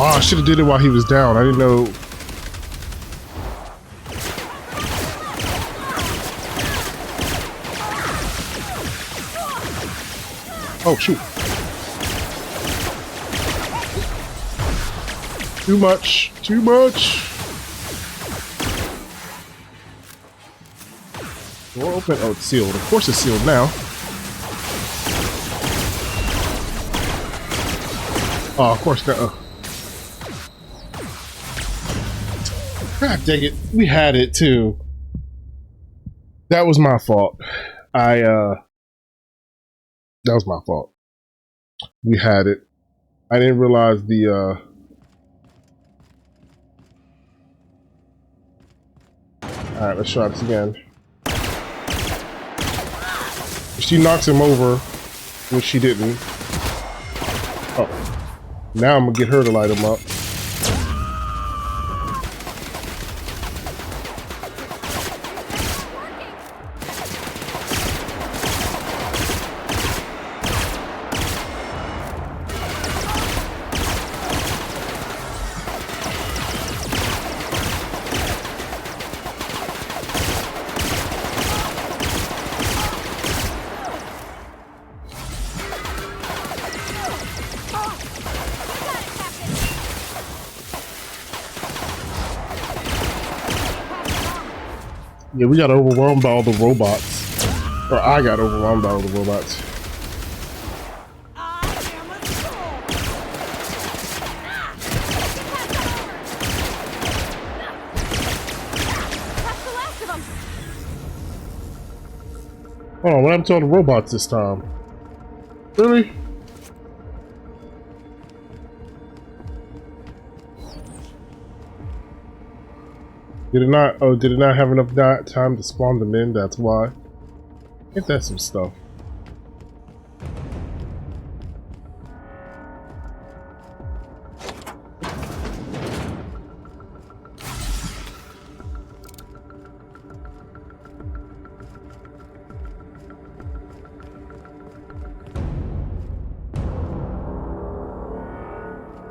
Oh, I should have did it while he was down. I didn't know. Oh, shoot. Too much. Too much. Door open. Oh, it's sealed. Of course it's sealed now. Oh, of course not. God dang it. We had it too. That was my fault. That was my fault. We had it. I didn't realize the Alright, let's try this again. She knocks him over, which she didn't. Oh. Now I'm gonna get her to light him up. Yeah, we got overwhelmed by all the robots. Or I got overwhelmed by all the robots. Hold on, what happened to all the robots this time? Really? Did it not? Oh, did it not have enough time to spawn them in? That's why. Ain't that some stuff?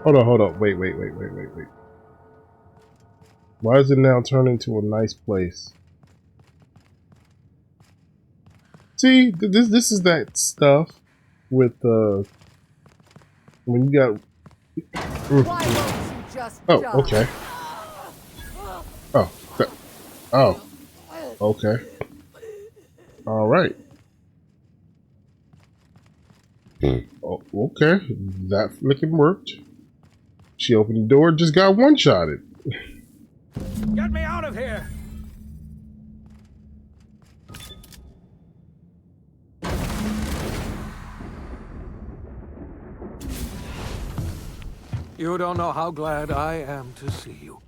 Hold on. Wait. Why is it now turned into a nice place? See, this is that stuff with when you got. Oh, okay. Oh, okay. All right. Oh, okay. That flicking worked. She opened the door, just got one-shotted. Get me out of here! You don't know how glad I am to see you.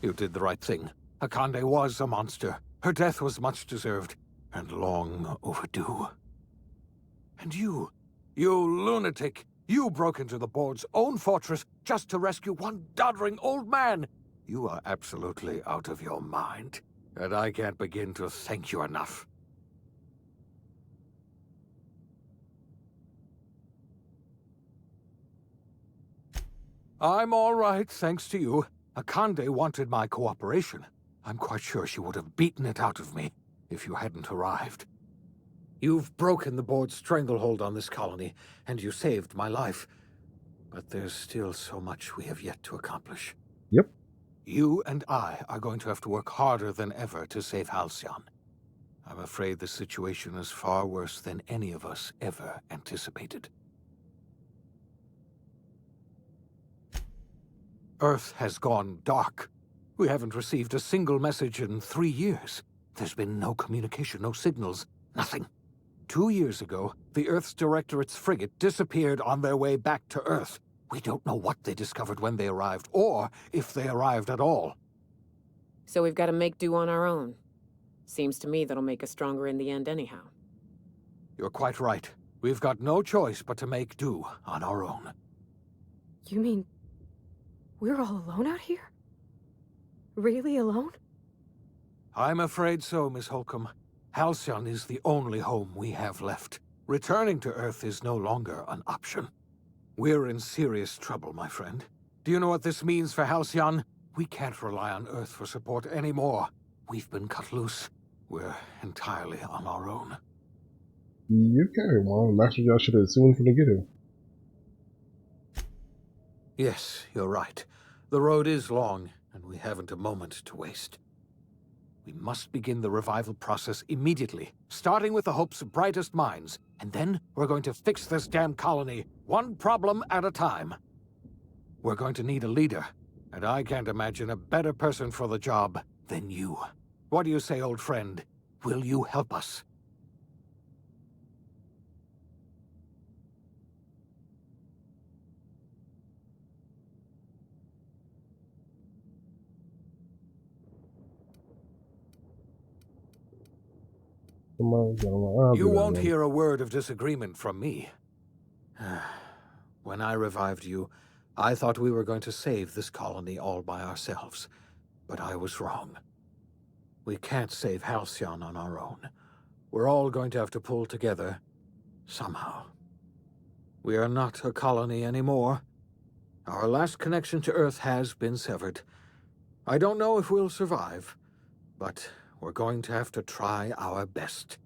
You did the right thing. Akande was a monster. Her death was much deserved, and long overdue. And you lunatic, you broke into the board's own fortress just to rescue one doddering old man. You are absolutely out of your mind, and I can't begin to thank you enough. I'm all right, thanks to you. Akande wanted my cooperation. I'm quite sure she would have beaten it out of me if you hadn't arrived. You've broken the board's stranglehold on this colony, and you saved my life. But there's still so much we have yet to accomplish. Yep. You and I are going to have to work harder than ever to save Halcyon. I'm afraid the situation is far worse than any of us ever anticipated. Earth has gone dark. We haven't received a single message in 3 years. There's been no communication, no signals, nothing. 2 years ago, the Earth's Directorate's frigate disappeared on their way back to Earth. We don't know what they discovered when they arrived, or if they arrived at all. So we've got to make do on our own. Seems to me that'll make us stronger in the end anyhow. You're quite right. We've got no choice but to make do on our own. You mean we're all alone out here? Really alone? I'm afraid so, Miss Holcomb. Halcyon is the only home we have left. Returning to Earth is no longer an option. We're in serious trouble, my friend. Do you know what this means for Halcyon? We can't rely on Earth for support anymore. We've been cut loose. We're entirely on our own. Okay, well, Master Josh should have assumed from the get-go. Yes, you're right. The road is long, and we haven't a moment to waste. We must begin the revival process immediately, starting with the Hope's brightest minds, and then we're going to fix this damn colony, one problem at a time. We're going to need a leader, and I can't imagine a better person for the job than you. What do you say, old friend? Will you help us? You won't hear a word of disagreement from me. When I revived you, I thought we were going to save this colony all by ourselves, but I was wrong. We can't save Halcyon on our own. We're all going to have to pull together, somehow. We are not a colony anymore. Our last connection to Earth has been severed. I don't know if we'll survive, but we're going to have to try our best.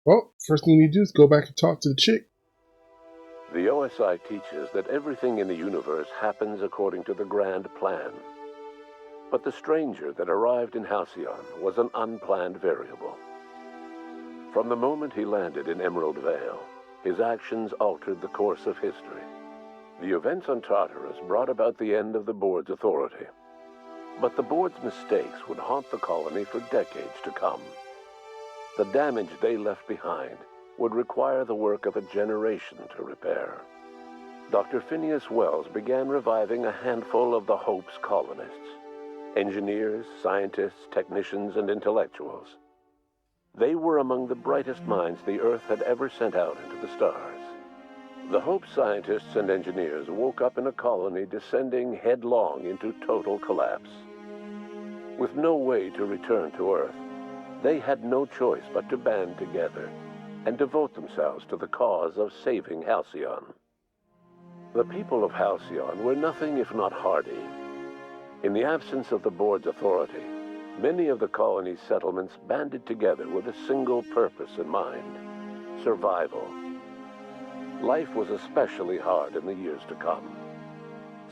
Well, first thing you need to do is go back and talk to the chick. The OSI teaches that everything in the universe happens according to the grand plan. But the stranger that arrived in Halcyon was an unplanned variable. From the moment he landed in Emerald Vale, his actions altered the course of history. The events on Tartarus brought about the end of the board's authority. But the board's mistakes would haunt the colony for decades to come. The damage they left behind would require the work of a generation to repair. Dr. Phineas Wells began reviving a handful of the Hope's colonists. Engineers, scientists, technicians, and intellectuals. They were among the brightest minds the Earth had ever sent out into the stars. The Hope scientists and engineers woke up in a colony descending headlong into total collapse. With no way to return to Earth, they had no choice but to band together and devote themselves to the cause of saving Halcyon. The people of Halcyon were nothing if not hardy. In the absence of the board's authority, many of the colony's settlements banded together with a single purpose in mind: survival. Life was especially hard in the years to come.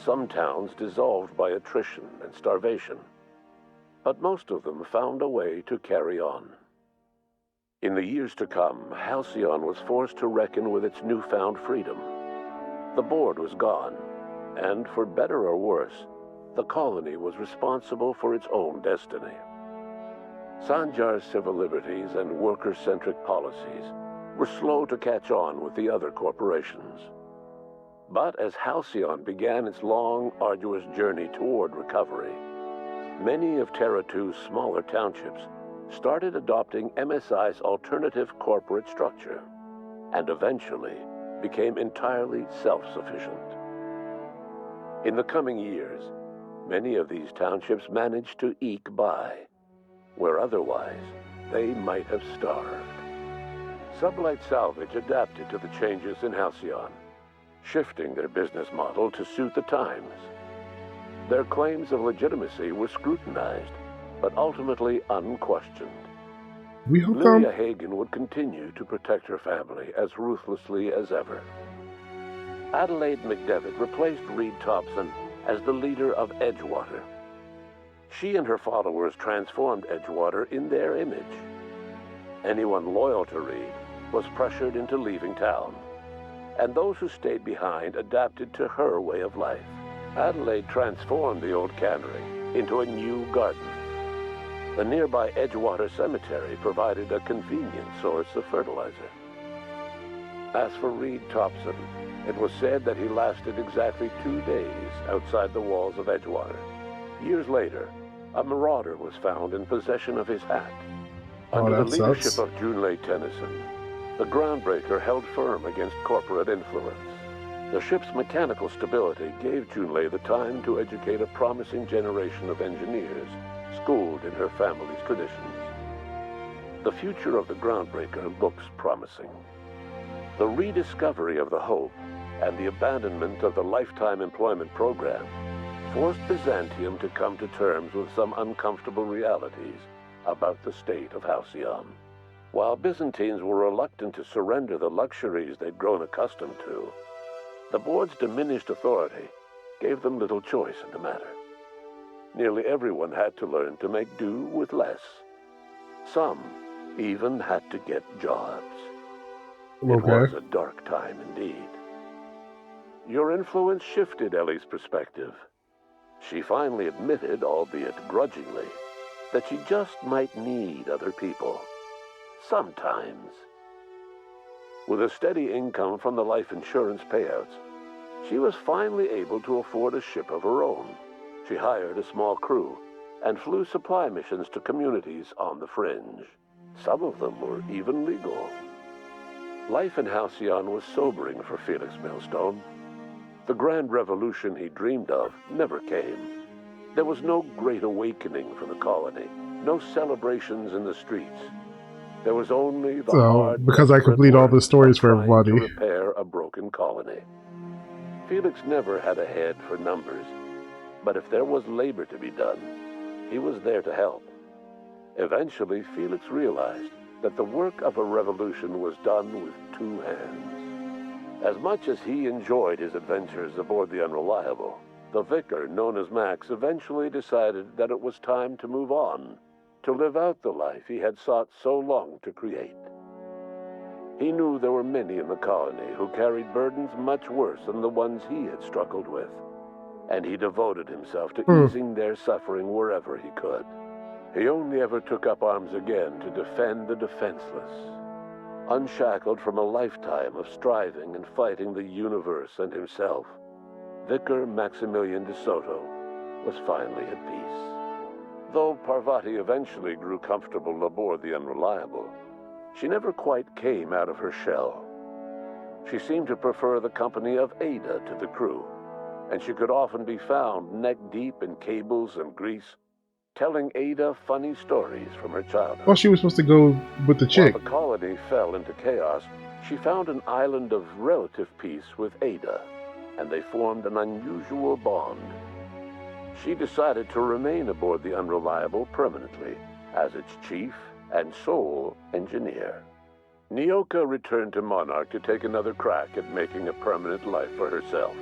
Some towns dissolved by attrition and starvation, but most of them found a way to carry on. In the years to come, Halcyon was forced to reckon with its newfound freedom. The board was gone, and for better or worse, the colony was responsible for its own destiny. Sanjar's civil liberties and worker-centric policies were slow to catch on with the other corporations. But as Halcyon began its long, arduous journey toward recovery, many of Terra 2's smaller townships started adopting MSI's alternative corporate structure, and eventually became entirely self-sufficient. In the coming years, many of these townships managed to eke by, where otherwise they might have starved. Sublight Salvage adapted to the changes in Halcyon, shifting their business model to suit the times. Their claims of legitimacy were scrutinized, but ultimately unquestioned. Lilia Hagen would continue to protect her family as ruthlessly as ever. Adelaide McDevitt replaced Reed Thompson as the leader of Edgewater. She and her followers transformed Edgewater in their image. Anyone loyal to Reed was pressured into leaving town, and those who stayed behind adapted to her way of life. Adelaide transformed the old cannery into a new garden. The nearby Edgewater Cemetery provided a convenient source of fertilizer. As for Reed Thompson, it was said that he lasted exactly 2 days outside the walls of Edgewater. Years later, a marauder was found in possession of his hat. Under the leadership of Junlei Tennyson, the groundbreaker held firm against corporate influence. The ship's mechanical stability gave Junlei the time to educate a promising generation of engineers schooled in her family's traditions. The future of the groundbreaker looks promising. The rediscovery of the Hope and the abandonment of the lifetime employment program forced Byzantium to come to terms with some uncomfortable realities about the state of Halcyon. While Byzantines were reluctant to surrender the luxuries they'd grown accustomed to, the board's diminished authority gave them little choice in the matter. Nearly everyone had to learn to make do with less. Some even had to get jobs. It was a dark time indeed. Your influence shifted Ellie's perspective. She finally admitted, albeit grudgingly, that she just might need other people. Sometimes. With a steady income from the life insurance payouts, she was finally able to afford a ship of her own. She hired a small crew and flew supply missions to communities on the fringe. Some of them were even legal. Life in Halcyon was sobering for Felix Millstone. The grand revolution he dreamed of never came. There was no great awakening for the colony, no celebrations in the streets. There was only the hard, because I complete all the stories for everybody. To repair a broken colony. Felix never had a head for numbers, but if there was labor to be done, he was there to help. Eventually, Felix realized that the work of a revolution was done with 2 hands. As much as he enjoyed his adventures aboard the Unreliable, The vicar, known as Max, eventually decided that it was time to move on, to live out the life he had sought so long to create. He knew there were many in the colony who carried burdens much worse than the ones he had struggled with, and he devoted himself to easing their suffering wherever he could. He only ever took up arms again to defend the defenseless. Unshackled from a lifetime of striving and fighting the universe and himself, Vicar Maximilian de Soto was finally at peace. Though Parvati eventually grew comfortable aboard the Unreliable, she never quite came out of her shell. She seemed to prefer the company of Ada to the crew, and she could often be found neck-deep in cables and grease, telling Ada funny stories from her childhood. Well, she was supposed to go with the chick. While the colony fell into chaos, she found an island of relative peace with Ada, and they formed an unusual bond. She decided to remain aboard the Unreliable permanently as its chief and sole engineer. Nyoka returned to Monarch to take another crack at making a permanent life for herself.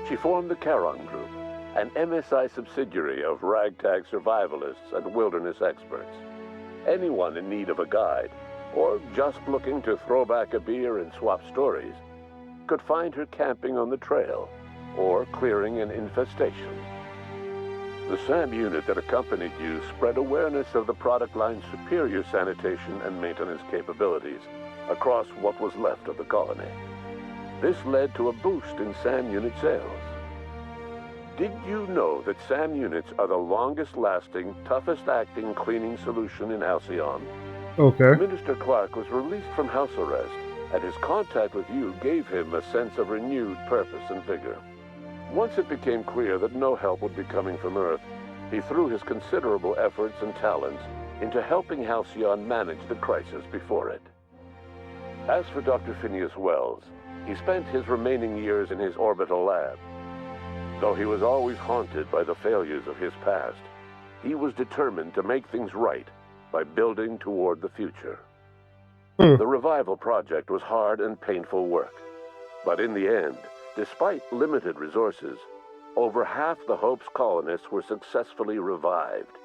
She formed the Charon Group, an MSI subsidiary of ragtag survivalists and wilderness experts. Anyone in need of a guide, or just looking to throw back a beer and swap stories, could find her camping on the trail, or clearing an infestation. The SAM unit that accompanied you spread awareness of the product line's superior sanitation and maintenance capabilities across what was left of the colony. This led to a boost in SAM unit sales. Did you know that SAM units are the longest-lasting, toughest-acting cleaning solution in Halcyon? Okay. Minister Clark was released from house arrest, and his contact with you gave him a sense of renewed purpose and vigor. Once it became clear that no help would be coming from Earth, he threw his considerable efforts and talents into helping Halcyon manage the crisis before it. As for Dr. Phineas Wells, he spent his remaining years in his orbital lab. Though he was always haunted by the failures of his past, he was determined to make things right by building toward the future. The revival project was hard and painful work, but in the end, despite limited resources, over half the Hope's colonists were successfully revived.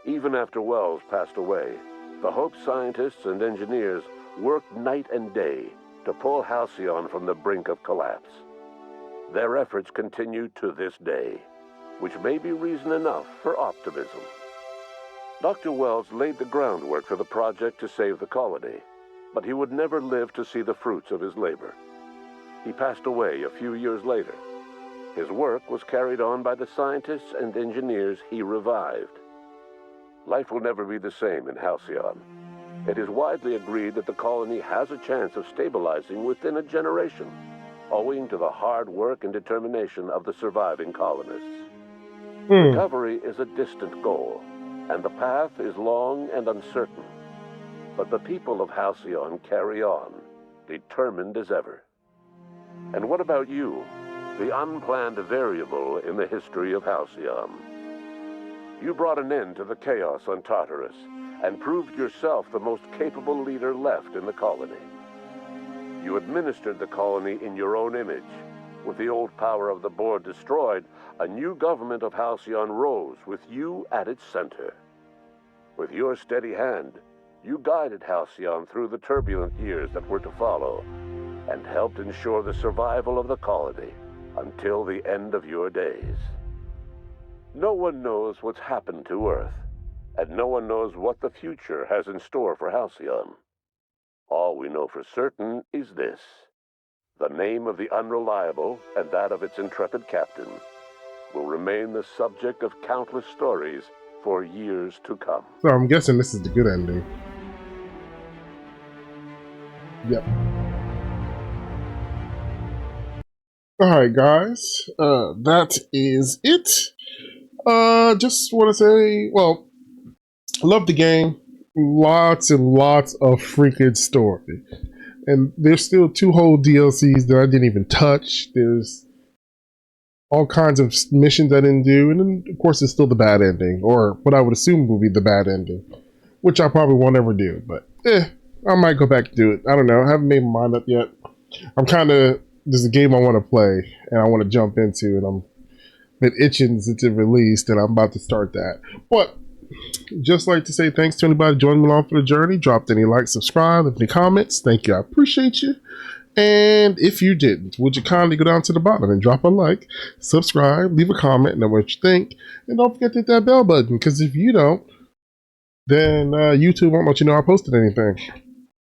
Even after Wells passed away, the Hope scientists and engineers worked night and day to pull Halcyon from the brink of collapse. Their efforts continue to this day, which may be reason enough for optimism. Dr. Wells laid the groundwork for the project to save the colony, but he would never live to see the fruits of his labor. He passed away a few years later. His work was carried on by the scientists and engineers he revived. Life will never be the same in Halcyon. It is widely agreed that the colony has a chance of stabilizing within a generation, owing to the hard work and determination of the surviving colonists. Recovery is a distant goal, and the path is long and uncertain. But the people of Halcyon carry on, determined as ever. And what about you, the unplanned variable in the history of Halcyon? You brought an end to the chaos on Tartarus, and proved yourself the most capable leader left in the colony. You administered the colony in your own image. With the old power of the board destroyed, a new government of Halcyon rose with you at its center. With your steady hand, you guided Halcyon through the turbulent years that were to follow, and helped ensure the survival of the colony until the end of your days. No one knows what's happened to Earth, and no one knows what the future has in store for Halcyon. All we know for certain is this: the name of the Unreliable and that of its intrepid captain will remain the subject of countless stories for years to come. So I'm guessing this is the good ending. Yep. Alright guys, that is it. Just want to say, well, love the game. Lots and lots of freaking story. And there's still 2 whole DLCs that I didn't even touch. There's all kinds of missions I didn't do. And then, of course, it's still the bad ending. Or what I would assume will be the bad ending. Which I probably won't ever do. But, I might go back and do it. I don't know. I haven't made my mind up yet. I'm kind of... There's a game I want to play. And I want to jump into. And I'm been itching to release, and I'm about to start that. But just like to say thanks to anybody joining me along for the journey. Dropped any likes, subscribe, leave any comments. Thank you. I appreciate you. And if you didn't, would you kindly go down to the bottom and drop a like, subscribe, leave a comment, know what you think, and don't forget to hit that bell button, because if you don't, then YouTube won't let you know I posted anything.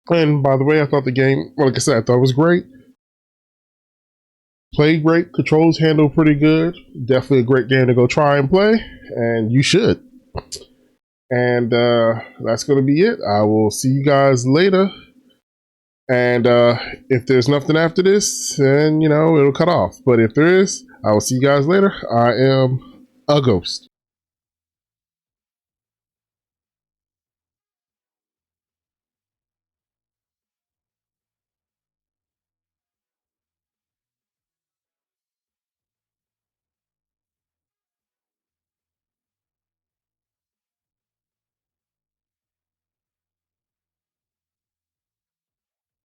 And by the way, I thought the game, well, like I said, I thought it was great. Played great. Controls handled pretty good. Definitely a great game to go try and play, and you should. And that's going to be it. I will see you guys later. And if there's nothing after this, then, you know, it'll cut off. But if there is, I will see you guys later. I am a ghost.